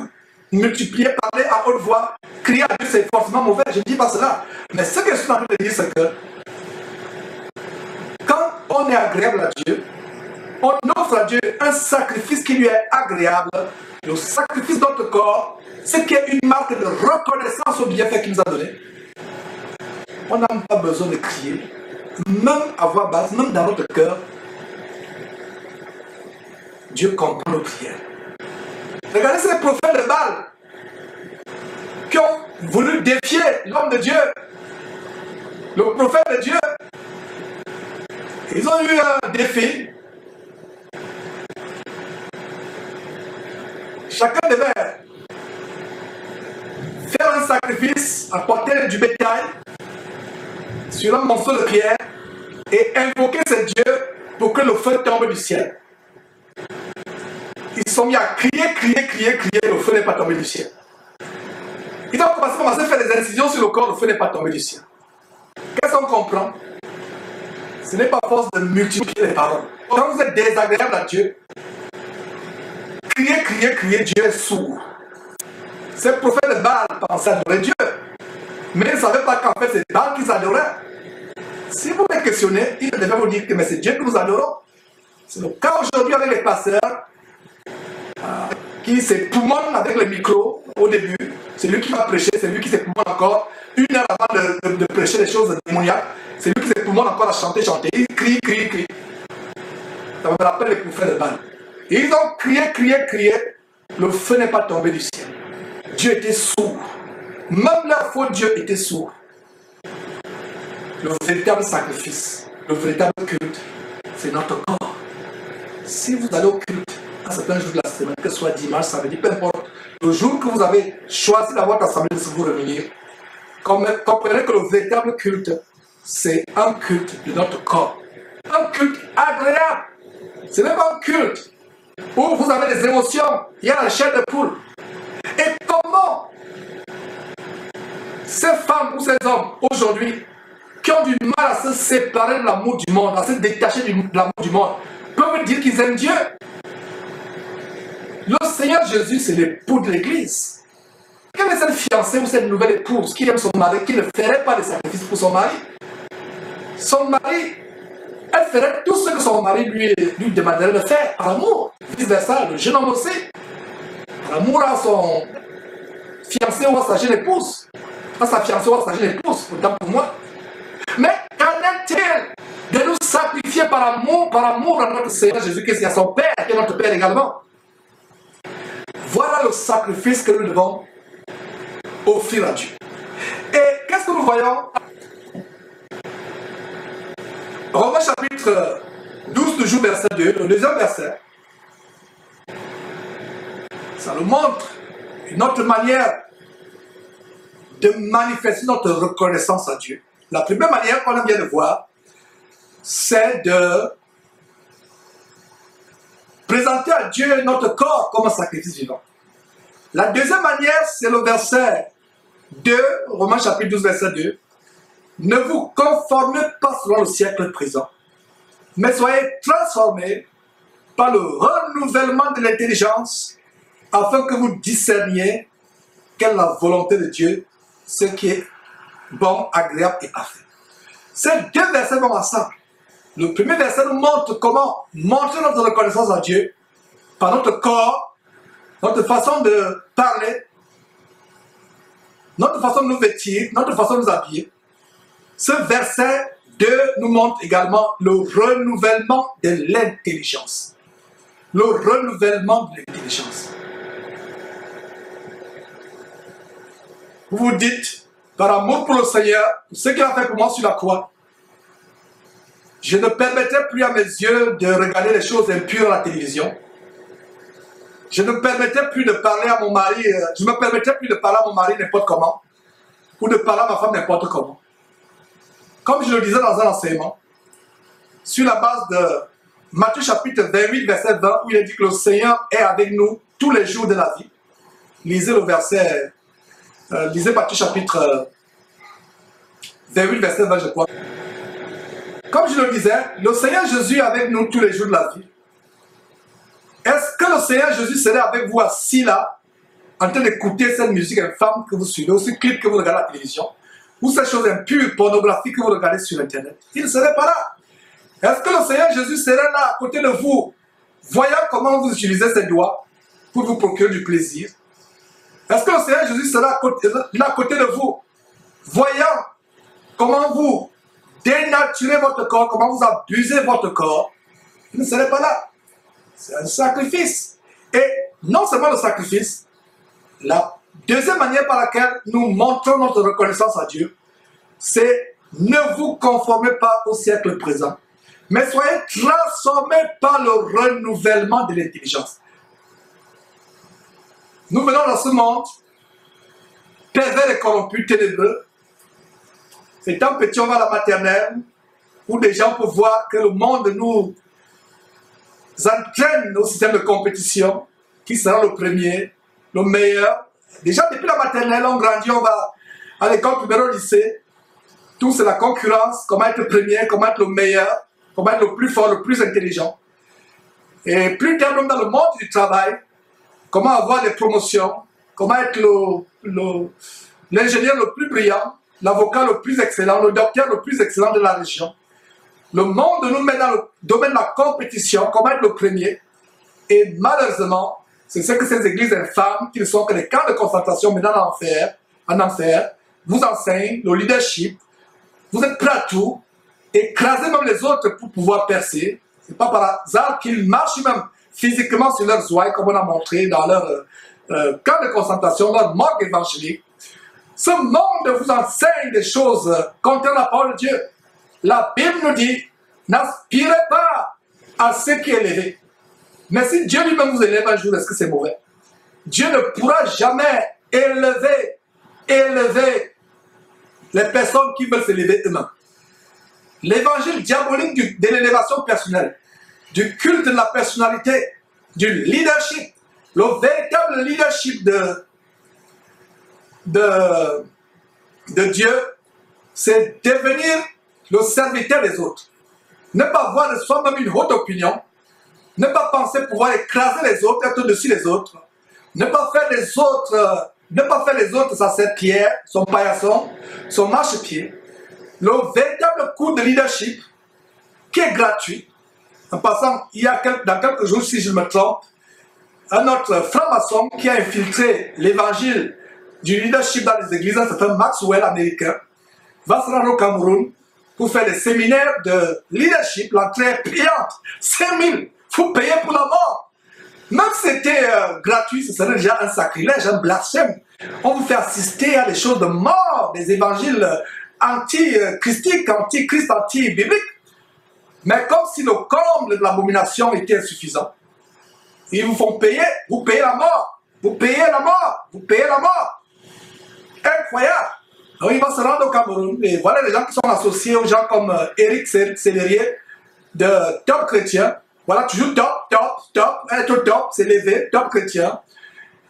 Speaker 1: multiplier, parler à haute voix, crier à Dieu, c'est forcément mauvais. Je ne dis pas cela. Mais ce que je suis en train de dire, c'est que quand on est agréable à Dieu, on offre à Dieu un sacrifice qui lui est agréable, le sacrifice de notre corps, ce qui est une marque de reconnaissance au bienfait qu'il nous a donné. On n'a pas besoin de crier, même à voix basse, même dans notre cœur. Dieu comprend nos prières. Regardez ces prophètes de Baal qui ont voulu défier l'homme de Dieu, le prophète de Dieu. Ils ont eu un défi. Chacun devait faire un sacrifice, apporter du bétail sur un morceau de pierre et invoquer ce Dieu pour que le feu tombe du ciel. Ils sont mis à crier, le feu n'est pas tombé du ciel. Ils ont commencé à faire des incisions sur le corps, le feu n'est pas tombé du ciel. Qu'est-ce qu'on comprend? Ce n'est pas force de multiplier les paroles. Quand vous êtes désagréable à Dieu, criez, Dieu est sourd. Ces prophètes de Baal pensaient adorer Dieu, mais ils ne savaient pas qu'en fait c'est Baal qu'ils adoraient. Si vous les questionnez, ils devaient vous dire que c'est Dieu que nous adorons. C'est le cas aujourd'hui avec les pasteurs qui s'époumonnent avec le micro au début. C'est lui qui va prêcher, c'est lui qui s'époumonne encore. 1 heure avant de prêcher les choses démoniaques, c'est lui qui s'époumonne encore à chanter. Il crie. Ça me rappelle les prophètes de Baal. Et ils ont crié. Le feu n'est pas tombé du ciel. Dieu était sourd. Même leur faux Dieu était sourd. Le véritable sacrifice, le véritable culte, c'est notre corps. Si vous allez au culte à certains jours de la semaine, que ce soit dimanche, samedi, peu importe, le jour que vous avez choisi d'avoir assemblée de vous réunir, comprenez que le véritable culte, c'est un culte de notre corps. Un culte agréable. Ce n'est pas un culte où vous avez des émotions, il y a la chair de poule. Et comment ces femmes ou ces hommes aujourd'hui qui ont du mal à se séparer de l'amour du monde, à se détacher de l'amour du monde, peuvent dire qu'ils aiment Dieu? Le Seigneur Jésus, c'est l'époux de l'Église. Quelle est cette fiancée ou cette nouvelle épouse qui aime son mari, qui ne ferait pas de sacrifice pour son mari? Son mari, elle ferait tout ce que son mari lui demanderait de faire, par amour. Vice versa, le jeune homme aussi. Par amour à son fiancé ou à sa jeune épouse. À sa fiancée ou à sa jeune épouse, autant pour moi. Mais qu'en est-il de nous sacrifier par amour à notre Seigneur Jésus-Christ et à son Père, qui est notre Père également? Voilà le sacrifice que nous devons offrir à Dieu. Et qu'est-ce que nous voyons? Romains chapitre 12, toujours verset 2, le deuxième verset. Ça nous montre une autre manière de manifester notre reconnaissance à Dieu. La première manière qu'on vient de voir, c'est de présenter à Dieu notre corps comme un sacrifice vivant. La deuxième manière, c'est le verset 2, Romains chapitre 12, verset 2. Ne vous conformez pas selon le siècle présent, mais soyez transformés par le renouvellement de l'intelligence, afin que vous discerniez quelle est la volonté de Dieu, ce qui est bon, agréable et parfait. Ces deux versets vont ensemble. Le premier verset nous montre comment montrer notre reconnaissance à Dieu par notre corps, notre façon de parler, notre façon de nous vêtir, notre façon de nous habiller. Ce verset 2 nous montre également le renouvellement de l'intelligence. Le renouvellement de l'intelligence. Vous vous dites, par amour pour le Seigneur, ce qu'il a fait pour moi sur la croix, je ne permettrai plus à mes yeux de regarder les choses impures à la télévision. Je ne permettrai plus de parler à mon mari, je ne me permettrai plus de parler à mon mari n'importe comment, ou de parler à ma femme n'importe comment. Comme je le disais dans un enseignement, sur la base de Matthieu chapitre 28, verset 20, où il est dit que le Seigneur est avec nous tous les jours de la vie. Lisez le verset, lisez Matthieu chapitre 28, verset 20, je crois. comme je le disais, le Seigneur Jésus est avec nous tous les jours de la vie. Est-ce que le Seigneur Jésus serait avec vous assis là, en train d'écouter cette musique infâme que vous suivez, ou ce clip que vous regardez à la télévision, ou ces choses impures, pornographiques que vous regardez sur Internet? Il ne serait pas là. Est-ce que le Seigneur Jésus serait là à côté de vous, voyant comment vous utilisez ses doigts pour vous procurer du plaisir? Est-ce que le Seigneur Jésus sera là à côté de vous, voyant comment vous dénaturez votre corps, comment vous abusez votre corps? Il ne serait pas là. C'est un sacrifice. Et non seulement le sacrifice, la deuxième manière par laquelle nous montrons notre reconnaissance à Dieu, c'est ne vous conformez pas au siècle présent, mais soyez transformés par le renouvellement de l'intelligence. Nous venons dans ce monde pervers et corrompu, ténébreux. Étant petit, on va à la maternelle, où des gens peuvent voir que le monde nous entraîne au système de compétition, qui sera le premier, le meilleur. Déjà, depuis la maternelle, on grandit, on va à l'école primaire, au lycée. Tout, c'est la concurrence, comment être le premier, comment être le meilleur, comment être le plus fort, le plus intelligent. Et plus tard, même dans le monde du travail, comment avoir des promotions, comment être l'ingénieur le plus brillant, l'avocat le plus excellent, le docteur le plus excellent de la région. Le monde nous met dans le domaine de la compétition, comment être le premier. Et malheureusement, c'est ce que ces églises infâmes, qui ne sont que des camps de concentration menant en enfer, vous enseignent le leadership. Vous êtes prêts à tout, écraser même les autres pour pouvoir percer. Ce n'est pas par hasard qu'ils marchent même physiquement sur leurs ouailles, comme on a montré dans leur camp de concentration, leur morgue évangélique. Ce monde vous enseigne des choses contre la parole de Dieu. La Bible nous dit, n'aspirez pas à ce qui est élevé. Mais si Dieu lui-même vous élève un jour, est-ce que c'est mauvais? Dieu ne pourra jamais élever les personnes qui veulent s'élever eux-mêmes. L'évangile diabolique de l'élévation personnelle, du culte de la personnalité, du leadership, le véritable leadership de Dieu, c'est devenir le serviteur des autres. Ne pas avoir de soi-même une haute opinion, ne pas penser pouvoir écraser les autres, être au-dessus des autres, ne pas faire les autres sa serpillière, son paillasson, son marchepied. Le véritable coup de leadership qui est gratuit. En passant, il y a dans quelques jours, si je me trompe, un autre franc-maçon qui a infiltré l'évangile du leadership dans les églises, un certain Maxwell américain, va se rendre au Cameroun pour faire des séminaires de leadership. L'entrée est payante, 5 000, il faut payer pour la mort. Même si c'était gratuit, ce serait déjà un sacrilège, un blasphème. On vous fait assister à des choses de mort, des évangiles anti-christiques, anti-christ, anti-bibliques. Mais comme si le comble de l'abomination était insuffisant, ils vous font payer, vous payez la mort, vous payez la mort, vous payez la mort. Incroyable. Alors il va se rendre au Cameroun, et voilà les gens qui sont associés aux gens comme Éric Sellerier, de Top Chrétien. Voilà, toujours top, être top, s'élever, top chrétien.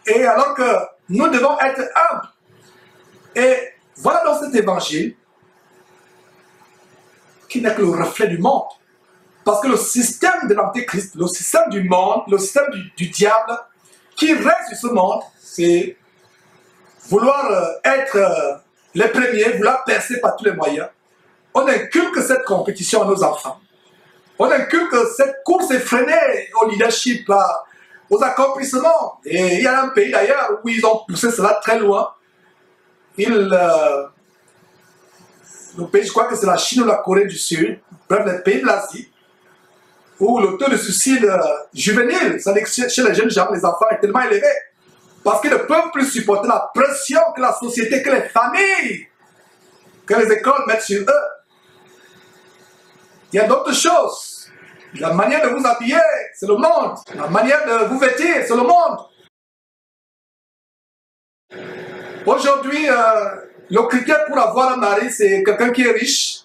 Speaker 1: Et alors que nous devons être humbles. Et voilà dans cet évangile, qui n'est que le reflet du monde. Parce que le système de l'antéchrist, le système du monde, le système du diable, qui reste sur ce monde, c'est vouloir être les premiers, vouloir percer par tous les moyens. On inculque cette compétition à nos enfants. On inculque cette course effrénée au leadership, aux accomplissements. Et il y a un pays d'ailleurs où ils ont poussé cela très loin. Le pays, je crois que c'est la Chine ou la Corée du Sud, bref, les pays de l'Asie, où le taux de suicide juvénile, c'est-à-dire que chez les jeunes gens, les enfants, est tellement élevé. Parce qu'ils ne peuvent plus supporter la pression que la société, que les familles, que les écoles mettent sur eux. Il y a d'autres choses. La manière de vous habiller, c'est le monde. La manière de vous vêtir, c'est le monde. Aujourd'hui, le critère pour avoir un mari, c'est quelqu'un qui est riche,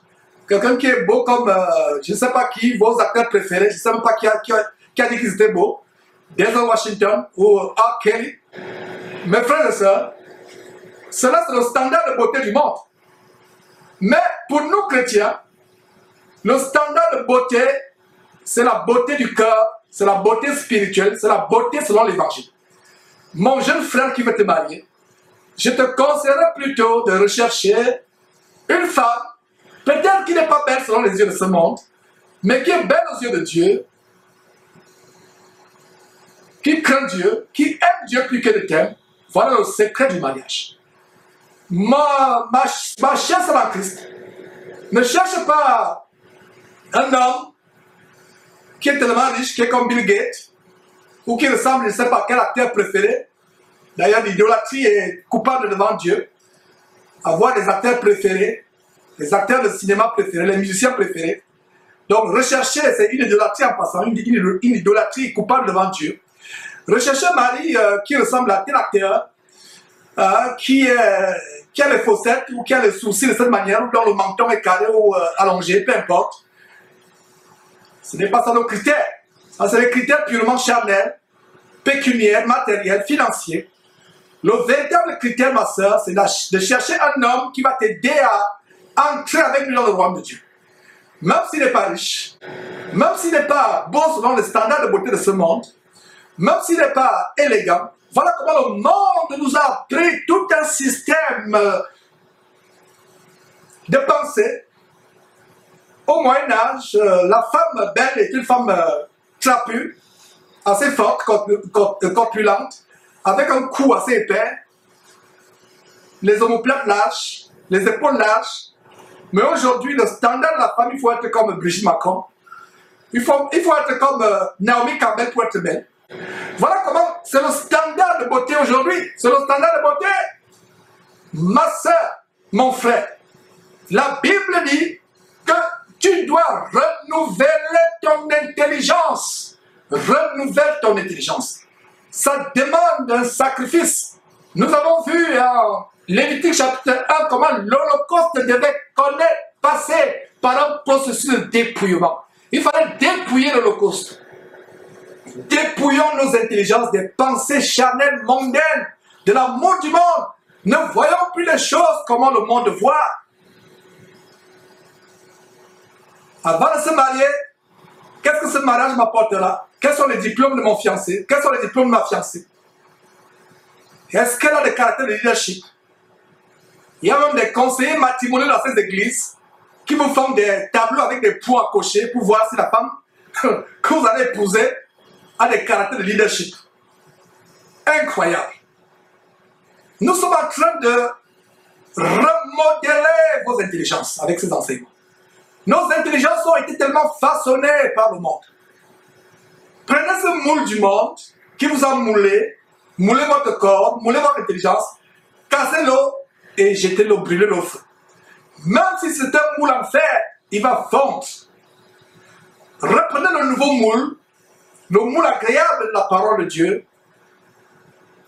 Speaker 1: quelqu'un qui est beau comme, je ne sais pas qui, vos acteurs préférés, je ne sais même pas qui a dit qu'ils étaient beaux, Denzel Washington ou R. Kelly. Mes frères et sœurs, cela c'est le standard de beauté du monde. Mais pour nous chrétiens, Le standard de beauté, c'est la beauté du cœur, c'est la beauté spirituelle, c'est la beauté selon l'évangile. Mon jeune frère qui veut te marier, je te conseillerais plutôt de rechercher une femme, peut-être qui n'est pas belle selon les yeux de ce monde, mais qui est belle aux yeux de Dieu, qui craint Dieu, qui aime Dieu plus que de t'aime. Voilà le secret du mariage. Ma chère sœur en Christ, ne cherche pas un homme qui est tellement riche, qui est comme Bill Gates, ou qui ressemble, je ne sais pas, quel acteur préféré. D'ailleurs, l'idolâtrie est coupable devant Dieu. Avoir des acteurs préférés, les acteurs de cinéma préférés, les musiciens préférés. Donc, rechercher, c'est une idolâtrie en passant, une idolâtrie coupable devant Dieu. Rechercher un mari qui ressemble à tel acteur, qui a les fossettes ou qui a les sourcils de cette manière, ou dont le menton est carré ou allongé, peu importe. Ce n'est pas ça nos critères. Ça, c'est les critères purement charnels, pécuniaires, matériels, financiers. Le véritable critère, ma soeur, c'est de chercher un homme qui va t'aider à entrer avec lui dans le royaume de Dieu. Même s'il n'est pas riche, même s'il n'est pas beau selon les standards de beauté de ce monde, même s'il n'est pas élégant, voilà comment le monde nous a appris tout un système de pensée. Au Moyen-Âge, la femme belle est une femme trapue, assez forte, corpulente, avec un cou assez épais, les omoplates larges, les épaules larges. Mais aujourd'hui, le standard de la femme, il faut être comme Brigitte Macron. Il faut être comme Naomi Campbell pour être belle. Voilà comment c'est le standard de beauté aujourd'hui. C'est le standard de beauté. Ma soeur, mon frère, la Bible dit que tu dois renouveler ton intelligence. Renouvelle ton intelligence. Ça demande un sacrifice. Nous avons vu en Lévitique chapitre 1 comment l'Holocauste devait passer par un processus de dépouillement. Il fallait dépouiller l'Holocauste. Dépouillons nos intelligences des pensées charnelles, mondaines, de l'amour du monde. Ne voyons plus les choses comme le monde voit. Avant de se marier, qu'est-ce que ce mariage m'apportera? Quels sont les diplômes de mon fiancé? Quels sont les diplômes de ma fiancée? Est-ce qu'elle a des caractères de leadership? Il y a même des conseillers matrimoniaux dans ces églises qui vous font des tableaux avec des points à cocher pour voir si la femme que vous allez épouser a des caractères de leadership. Incroyable. Nous sommes en train de remodeler vos intelligences avec ces enseignements. Nos intelligences ont été tellement façonnées par le monde. Prenez ce moule du monde qui vous a moulé, moulez votre corps, moulez votre intelligence, cassez-le et jetez-le, brûlez-le au feu. Même si c'est un moule en fer, il va fondre. Reprenez le nouveau moule, le moule agréable de la parole de Dieu.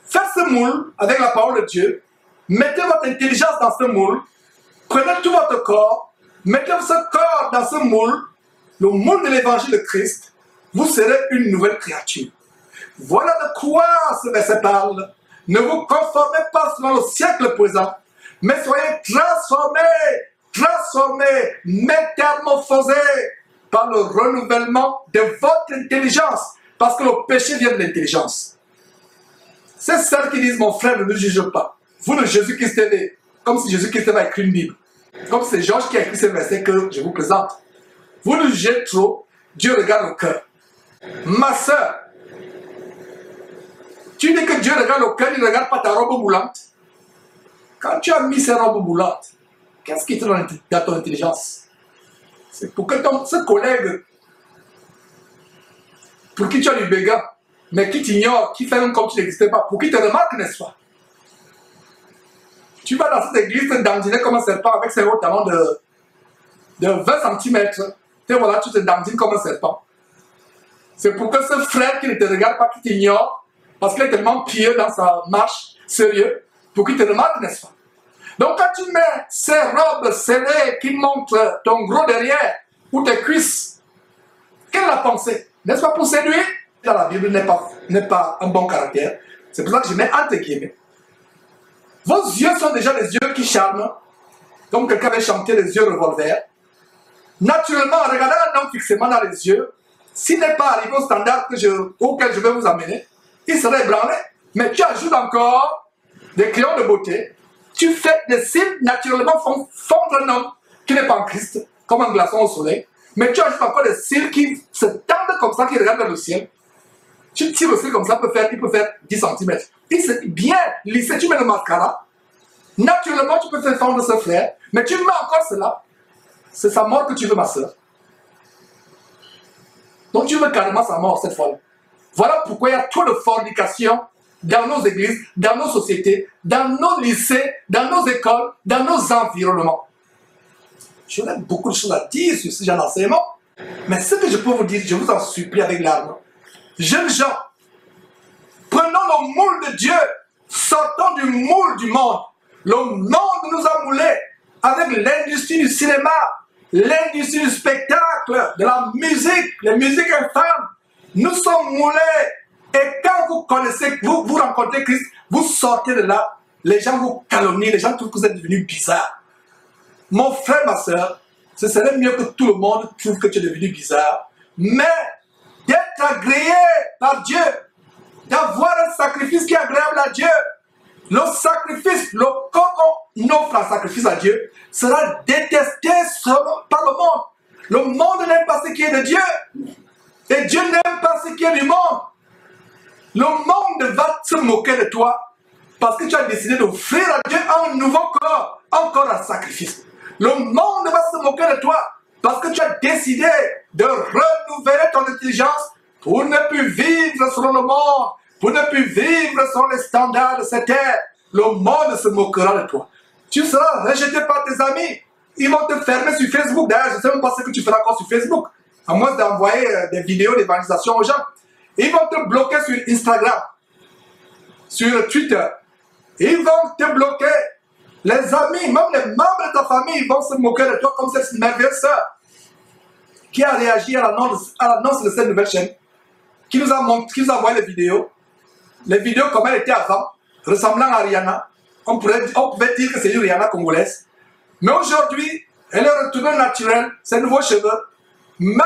Speaker 1: Faites ce moule avec la parole de Dieu. Mettez votre intelligence dans ce moule. Prenez tout votre corps. Mettez ce corps dans ce moule, le moule de l'évangile de Christ. Vous serez une nouvelle créature. Voilà de quoi ce verset parle. Ne vous conformez pas selon le siècle présent, mais soyez transformés, métamorphosés par le renouvellement de votre intelligence. Parce que le péché vient de l'intelligence. C'est celles qui disent, mon frère, ne nous juge pas. Vous, le Jésus-Christ est comme si Jésus-Christ avait écrit une Bible. Comme c'est Georges qui a écrit ce verset que je vous présente. Vous nous jugez trop, Dieu regarde le cœur. Ma soeur, tu dis que Dieu regarde le cœur, il ne regarde pas ta robe moulante. Quand tu as mis ces robes moulantes, qu'est-ce qui te donne dans ton intelligence? C'est pour que ce collègue, pour qui tu as du béga, mais qui t'ignore, qui fait même comme tu n'existais pas, pour qui te remarque, n'est-ce pas? Tu vas dans cette église te dandiner comme un serpent avec ses hauts talons de 20 cm. Et voilà, tu te dandines comme un serpent. C'est pour que ce frère qui ne te regarde pas, qui t'ignore, parce qu'il est tellement pieux dans sa marche, sérieux, pour qu'il te remarque, n'est-ce pas? Donc quand tu mets ces robes serrées qui montrent ton gros derrière ou tes cuisses, quelle est la pensée? N'est-ce pas pour séduire? Dans la Bible n'est pas un bon caractère. C'est pour ça que je mets entre guillemets. Vos yeux sont déjà des yeux qui charment, comme quelqu'un avait chanté les yeux revolver. Naturellement, en regardant un homme fixement dans les yeux, s'il n'est pas arrivé au standard auquel je vais vous amener, il serait ébranlé. Mais tu ajoutes encore des crayons de beauté. Tu fais des cils naturellement fondre un homme qui n'est pas en Christ, comme un glaçon au soleil. Mais tu ajoutes encore des cils qui se tendent comme ça, qui regardent vers le ciel. Tu tires le cil comme ça, il peut faire 10 cm. Il se bien lissé, tu mets le mascara. Naturellement, tu peux faire fondre ce frère, mais tu mets encore cela. C'est sa mort que tu veux, ma soeur. Donc tu veux carrément sa mort cette fois-là. Voilà pourquoi il y a trop de fornication dans nos églises, dans nos sociétés, dans nos lycées, dans nos écoles, dans nos environnements. J'aurais beaucoup de choses à dire sur ce genre d'enseignement, mais ce que je peux vous dire, je vous en supplie avec larmes. Jeunes gens, prenons le moule de Dieu, sortons du moule du monde. Le monde nous a moulés avec l'industrie du cinéma, l'industrie du spectacle, de la musique, les musiques infâmes. Nous sommes moulés. Et quand vous connaissez, vous rencontrez Christ, vous sortez de là, les gens vous calomnient, les gens trouvent que vous êtes devenu bizarre. Mon frère, ma soeur, ce serait mieux que tout le monde trouve que tu es devenu bizarre, mais d'être agréé par Dieu, d'avoir un sacrifice qui est agréable à Dieu. Le sacrifice, le corps qu'on offre en sacrifice à Dieu sera détesté par le monde. Le monde n'aime pas ce qui est de Dieu. Et Dieu n'aime pas ce qui est du monde. Le monde va se moquer de toi parce que tu as décidé d'offrir à Dieu un nouveau corps, encore un sacrifice. Le monde va se moquer de toi parce que tu as décidé de renouveler ton intelligence pour ne plus vivre selon le monde, pour ne plus vivre selon les standards de cette terre. Le monde se moquera de toi. Tu seras rejeté par tes amis. Ils vont te fermer sur Facebook. D'ailleurs, je ne sais même pas ce que tu feras encore sur Facebook, à moins d'envoyer des vidéos d'évangélisation aux gens. Ils vont te bloquer sur Instagram, sur Twitter. Ils vont te bloquer. Les amis, même les membres de ta famille vont se moquer de toi comme cette merveilleuse sœur qui a réagi à l'annonce de cette nouvelle chaîne, qui nous a envoyé les vidéos comme elle était avant, ressemblant à Rihanna. On pouvait dire que c'est une Rihanna congolaise. Mais aujourd'hui, elle est retournée naturelle, ses nouveaux cheveux. Même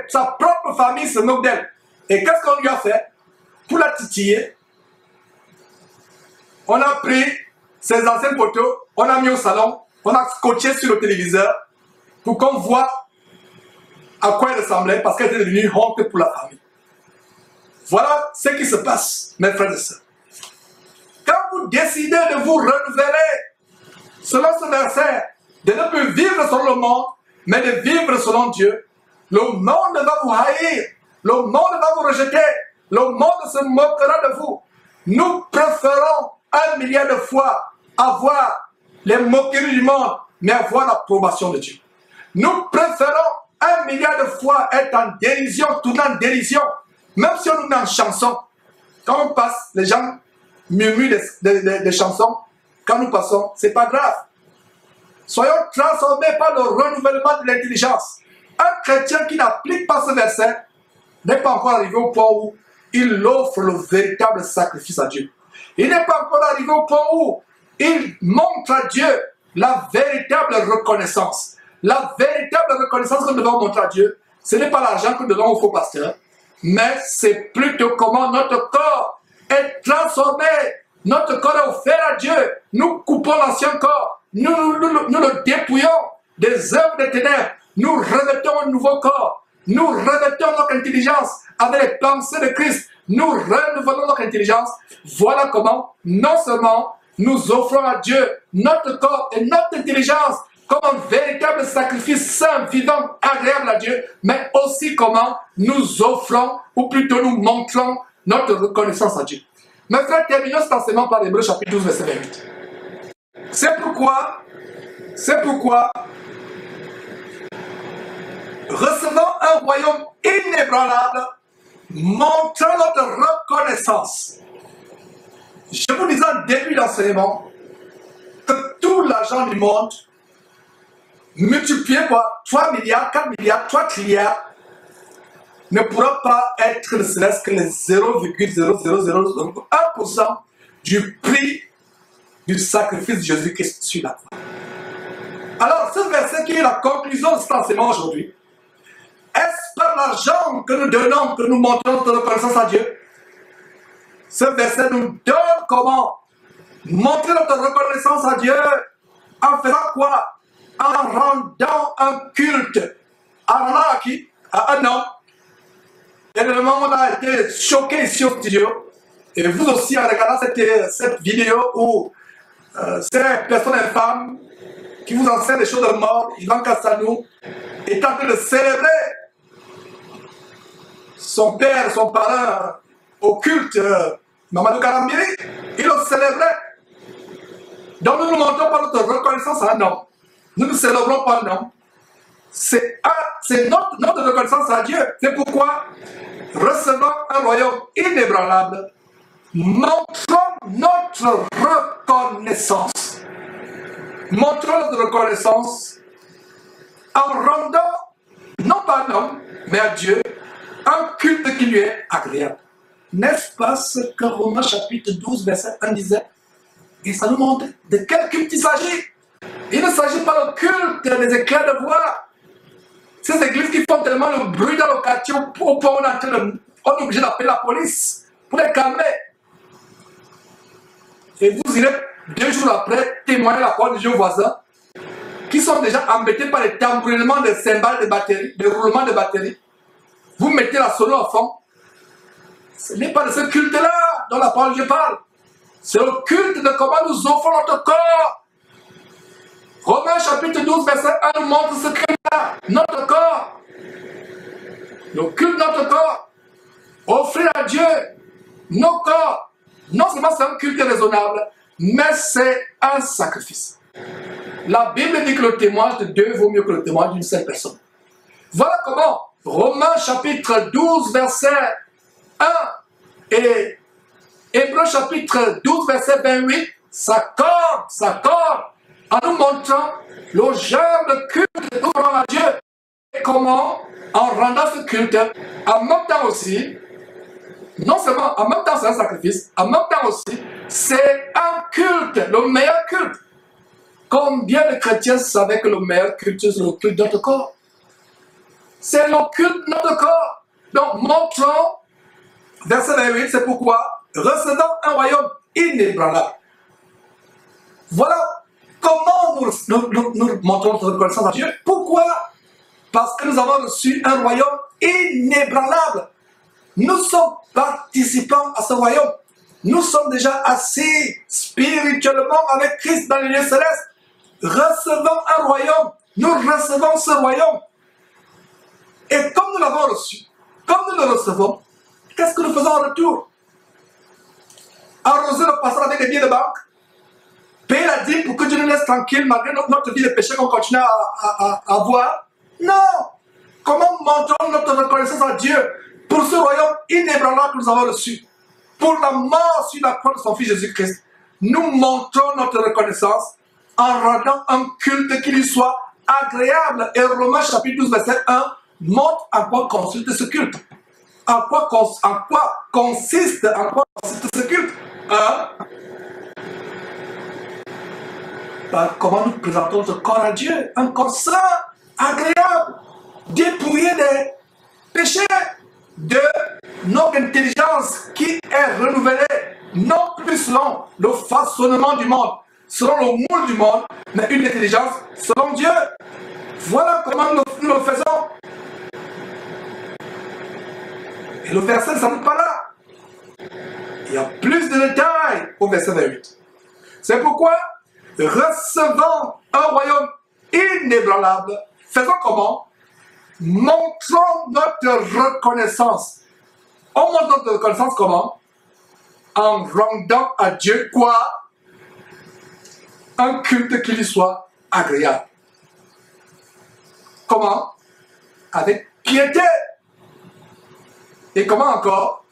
Speaker 1: sa propre famille se moque d'elle. Et qu'est-ce qu'on lui a fait? Pour la titiller, on a pris ses anciennes photos, on a mis au salon, on a scotché sur le téléviseur pour qu'on voit à quoi elle ressemblait parce qu'elle était devenue honte pour la famille. Voilà ce qui se passe, mes frères et sœurs. Quand vous décidez de vous renouveler selon ce verset, de ne plus vivre selon le monde, mais de vivre selon Dieu, le monde va vous haïr, le monde va vous rejeter, le monde se moquera de vous. Nous préférons 1 milliard de fois avoir les moqueries du monde, mais avoir l'approbation de Dieu. Nous préférons 1 milliard de fois être en dérision, tourner en dérision, même si on nous met en chanson. Quand on passe, les gens murmurent des chansons. Quand nous passons, c'est pas grave. Soyons transformés par le renouvellement de l'intelligence. Un chrétien qui n'applique pas ce verset n'est pas encore arrivé au point où il offre le véritable sacrifice à Dieu. Il n'est pas encore arrivé au point où il montre à Dieu la véritable reconnaissance. La véritable reconnaissance que nous devons montrer à Dieu, ce n'est pas l'argent que nous devons au faux pasteur, mais c'est plutôt comment notre corps est transformé. Notre corps est offert à Dieu. Nous coupons l'ancien corps. Nous le dépouillons des œuvres des ténèbres. Nous revêtons un nouveau corps. Nous revêtons notre intelligence avec les pensées de Christ. Nous renouvelons notre intelligence. Voilà comment, non seulement, nous offrons à Dieu notre corps et notre intelligence comme un véritable sacrifice saint, vivant, agréable à Dieu, mais aussi comment nous offrons, ou plutôt nous montrons notre reconnaissance à Dieu. Mes frères, terminons cet enseignement par Hébreux chapitre 12, verset 28. C'est pourquoi, recevons un royaume inébranlable, montrant notre reconnaissance. Je vous disais en début d'enseignement que tout l'argent du monde, multiplié par 3 milliards, 4 milliards, 3 trilliards, ne pourra pas être ne serait-ce que les 0,0001% du prix du sacrifice de Jésus-Christ sur la croix. Alors, ce verset qui est la conclusion de cet enseignement aujourd'hui, est-ce par l'argent que nous donnons, que nous montrons notre reconnaissance à Dieu? Ce verset nous donne comment montrer notre reconnaissance à Dieu en faisant quoi? En rendant un culte. En rendant à qui? À un homme. Et le moment où on a été choqué ici au studio, et vous aussi en regardant cette vidéo où ces personnes et femmes qui vous enseignent des choses de mort, Ivan Kassanou, est en train de célébrer son père, son parrain au culte, Mamadou Karambiri, il le célébrait. Donc nous ne montrons pas notre reconnaissance à un homme. Nous ne célébrons pas un homme. C'est notre reconnaissance à Dieu. C'est pourquoi, recevant un royaume inébranlable, montrons notre reconnaissance. Montrons notre reconnaissance en rendant, non pas un homme, mais à Dieu, un culte qui lui est agréable. N'est-ce pas ce que Romains chapitre 12, verset 1 disait? Et ça nous montre de quel culte il s'agit. Il ne s'agit pas de culte des éclairs de voix. Ces églises qui font tellement le bruit dans le quartier, on est obligé d'appeler la police pour les calmer. Et vous irez 2 jours après témoigner la parole du Dieu voisin qui sont déjà embêtés par les tambourinements de cymbales de batterie, de roulements de batterie. Vous mettez la solo à fond. Ce n'est pas de ce culte-là dont la parole de Dieu parle. C'est le culte de comment nous offrons notre corps. Romains chapitre 12, verset 1 nous montre ce culte-là. Notre corps. Le culte de notre corps. Offrir à Dieu nos corps. Non seulement c'est un culte raisonnable, mais c'est un sacrifice. La Bible dit que le témoignage de deux vaut mieux que le témoignage d'une seule personne. Voilà comment Romains chapitre 12, verset 1 et Hébreux chapitre 12, verset 28 s'accordent en nous montrant le genre de culte que nous rendons à Dieu. Et comment, en rendant ce culte, en même temps aussi, non seulement en même temps c'est un sacrifice, en même temps aussi, c'est un culte, le meilleur culte. Combien de chrétiens savaient que le meilleur culte, c'est le culte de notre corps? C'est le culte de notre corps. Donc, montrons, verset 28, c'est pourquoi, recevant un royaume inébranlable. Voilà comment nous montrons notre reconnaissance à Dieu. Pourquoi? Parce que nous avons reçu un royaume inébranlable. Nous sommes participants à ce royaume. Nous sommes déjà assis spirituellement avec Christ dans les lieux célestes. Recevons un royaume. Nous recevons ce royaume. Et comme nous l'avons reçu, comme nous le recevons, qu'est-ce que nous faisons en retour? Arroser le pasteur avec des billets de banque, payer la dîme pour que Dieu nous laisse tranquille malgré notre vie de péché qu'on continue à avoir? Non! Comment montrons notre reconnaissance à Dieu pour ce royaume inébranlable que nous avons reçu? Pour la mort sur la croix de son Fils Jésus-Christ. Nous montrons notre reconnaissance en rendant un culte qui lui soit agréable. Et Romains chapitre 12, verset 1 montre en quoi consiste ce culte. En quoi consiste ce culte? Comment nous présentons notre corps à Dieu? Un corps saint, agréable, dépouillé des péchés, de notre intelligence qui est renouvelée, non plus selon le façonnement du monde, selon le moule du monde, mais une intelligence selon Dieu. Voilà comment nous le faisons. Et le verset ne s'arrête pas là. Il y a plus de détails au verset 28. C'est pourquoi, recevant un royaume inébranlable, faisons comment? Montrons notre reconnaissance. On montre notre reconnaissance comment? En rendant à Dieu quoi? Un culte qui lui soit agréable. Comment? Avec piété. Et comment encore?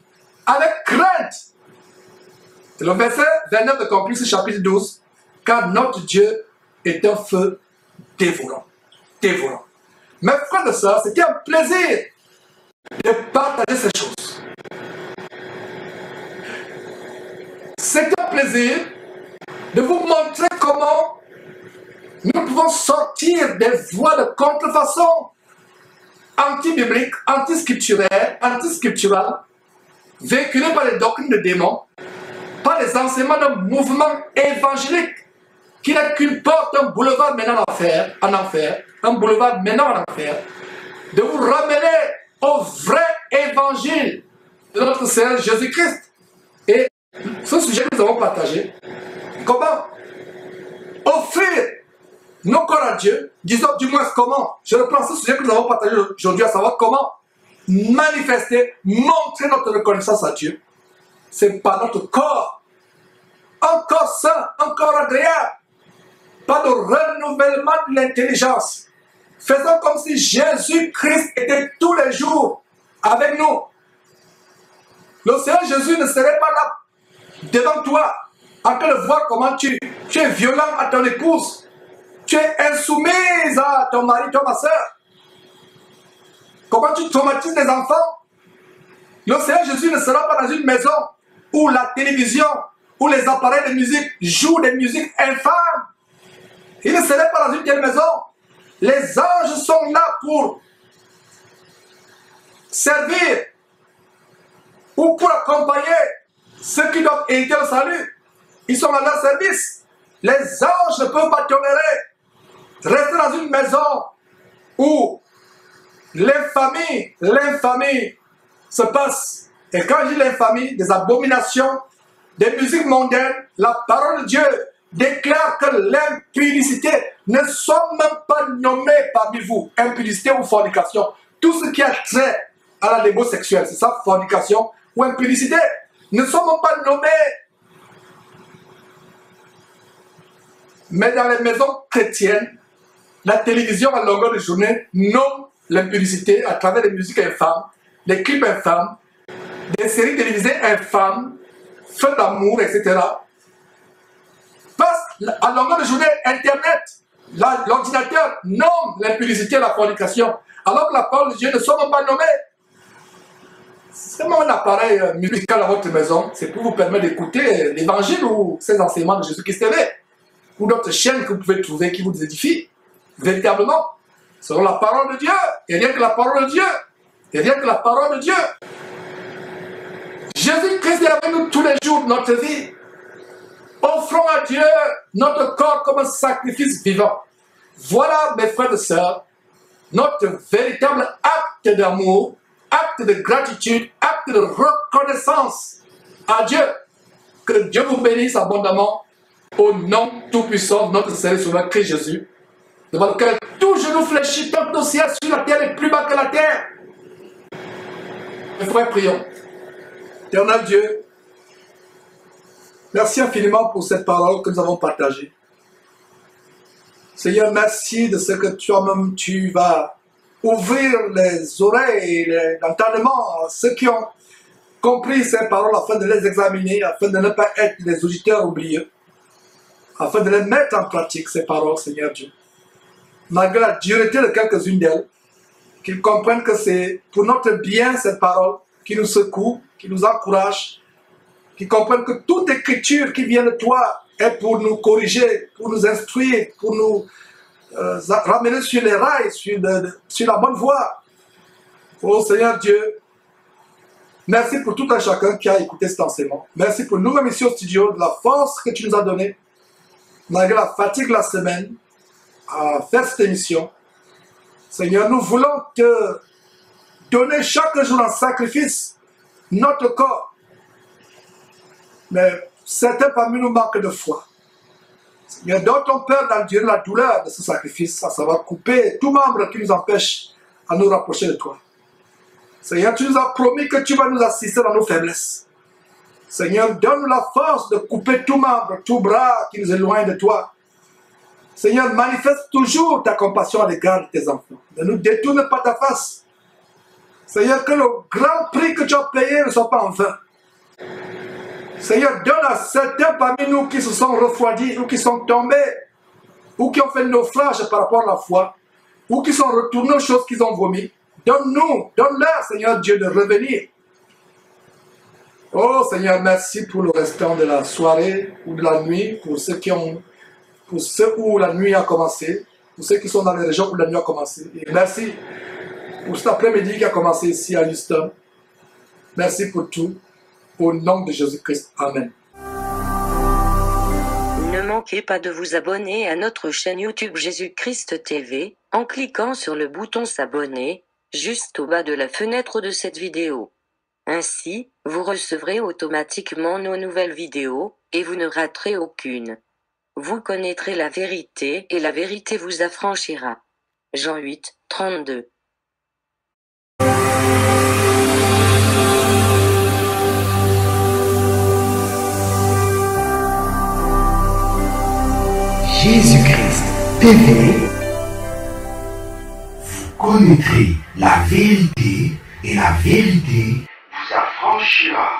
Speaker 1: Avec crainte. Et le verset 29 de conclut ce chapitre 12. Car notre Dieu est un feu dévorant. Dévorant. Mes frères et sœurs, c'était un plaisir de partager ces choses. C'est un plaisir de vous montrer comment nous pouvons sortir des voies de contrefaçon anti-bibliques, anti-scripturales, véhiculées par les doctrines de démons, par les enseignements d'un mouvement évangélique qui n'est qu'une porte, un boulevard menant en enfer, un boulevard menant en enfer, de vous ramener au vrai évangile de notre Seigneur Jésus-Christ. Et ce sujet que nous avons partagé, comment offrir nos corps à Dieu, disons du moins comment, je reprends ce sujet que nous avons partagé aujourd'hui, à savoir comment manifester, montrer notre reconnaissance à Dieu. C'est par notre corps, un corps sain, un corps agréable, par le renouvellement de l'intelligence. Faisons comme si Jésus-Christ était tous les jours avec nous. Le Seigneur Jésus ne serait pas là devant toi en train de voir comment tu es violent à ton épouse, tu es insoumise à ton mari, ma soeur, comment tu traumatises les enfants. Le Seigneur Jésus ne sera pas dans une maison où la télévision, où les appareils de musique jouent des musiques infâmes. Il ne serait pas dans une telle maison. Les anges sont là pour servir ou pour accompagner ceux qui doivent hériter le salut. Ils sont à leur service. Les anges ne peuvent pas tolérer rester dans une maison où l'infamie se passe. Et quand je dis l'infamie, des abominations, des musiques mondaines, la parole de Dieu déclare que l'impudicité ne sont même pas nommées parmi vous. Impudicité ou fornication. Tout ce qui a trait à la débo sexuelle, c'est ça, fornication ou impudicité, ne sont même pas nommés. Mais dans les maisons chrétiennes, la télévision à longueur de journée nomme l'impudicité à travers des musiques infâmes, des clips infâmes, des séries télévisées infâmes, feux d'amour, etc. Parce qu'à longueur de journée, Internet, l'ordinateur nomme l'impudicité et la fornication, alors que la parole de Dieu ne sont même pas nommées. C'est un appareil musical à votre maison, c'est pour vous permettre d'écouter l'évangile ou ces enseignements de Jésus-Christ TV, ou d'autres chaînes que vous pouvez trouver qui vous édifient, véritablement, selon la parole de Dieu, et rien que la parole de Dieu, et rien que la parole de Dieu. Jésus-Christ est avec nous tous les jours de notre vie. Offrons à Dieu notre corps comme un sacrifice vivant. Voilà, mes frères et sœurs, notre véritable acte d'amour, acte de gratitude, acte de reconnaissance à Dieu. Que Dieu vous bénisse abondamment au nom tout-puissant de notre Seigneur Sauveur Christ Jésus, devant lequel tout genou fléchit, tant que le ciel sur la terre est plus bas que la terre. Mes frères, prions. Éternel Dieu, merci infiniment pour cette parole que nous avons partagée. Seigneur, merci de ce que toi-même tu vas ouvrir les oreilles et l'entendement à ceux qui ont compris ces paroles afin de les examiner, afin de ne pas être des auditeurs oubliés, afin de les mettre en pratique, ces paroles, Seigneur Dieu. Malgré la dureté de quelques-unes d'elles, qu'ils comprennent que c'est pour notre bien cette parole qui nous secoue, qui nous encourage, qui comprennent que toute écriture qui vient de toi est pour nous corriger, pour nous instruire, pour nous ramener sur les rails, sur la bonne voie. Oh Seigneur Dieu, merci pour tout un chacun qui a écouté cet enseignement. Merci pour nous, ici au studio, de la force que tu nous as donnée, malgré la fatigue de la semaine, à faire cette émission. Seigneur, nous voulons te donner chaque jour en sacrifice notre corps. Mais certains parmi nous manquent de foi. Seigneur, d'autres ont peur d'endurer la douleur de ce sacrifice, à savoir couper tout membre qui nous empêche à nous rapprocher de toi. Seigneur, tu nous as promis que tu vas nous assister dans nos faiblesses. Seigneur, donne-nous la force de couper tout membre, tout bras qui nous éloigne de toi. Seigneur, manifeste toujours ta compassion à l'égard de tes enfants. Ne nous détourne pas ta face. Seigneur, que le grand prix que tu as payé ne soit pas en vain. Seigneur, donne à certains parmi nous qui se sont refroidis, ou qui sont tombés, ou qui ont fait naufrage par rapport à la foi, ou qui sont retournés aux choses qu'ils ont vomies. Donne-leur, Seigneur Dieu, de revenir. Oh Seigneur, merci pour le restant de la soirée ou de la nuit, pour ceux qui ont pour ceux où la nuit a commencé, pour ceux qui sont dans les régions où la nuit a commencé. Et merci pour cet après-midi qui a commencé ici à Houston. Merci pour tout. Au nom de Jésus-Christ. Amen.
Speaker 2: Ne manquez pas de vous abonner à notre chaîne YouTube Jésus-Christ TV, en cliquant sur le bouton s'abonner, juste au bas de la fenêtre de cette vidéo. Ainsi, vous recevrez automatiquement nos nouvelles vidéos, et vous ne raterez aucune. Vous connaîtrez la vérité, et la vérité vous affranchira. Jean 8, 32.
Speaker 3: Jésus-Christ TV, vous connaîtrez la vérité et la vérité vous affranchira.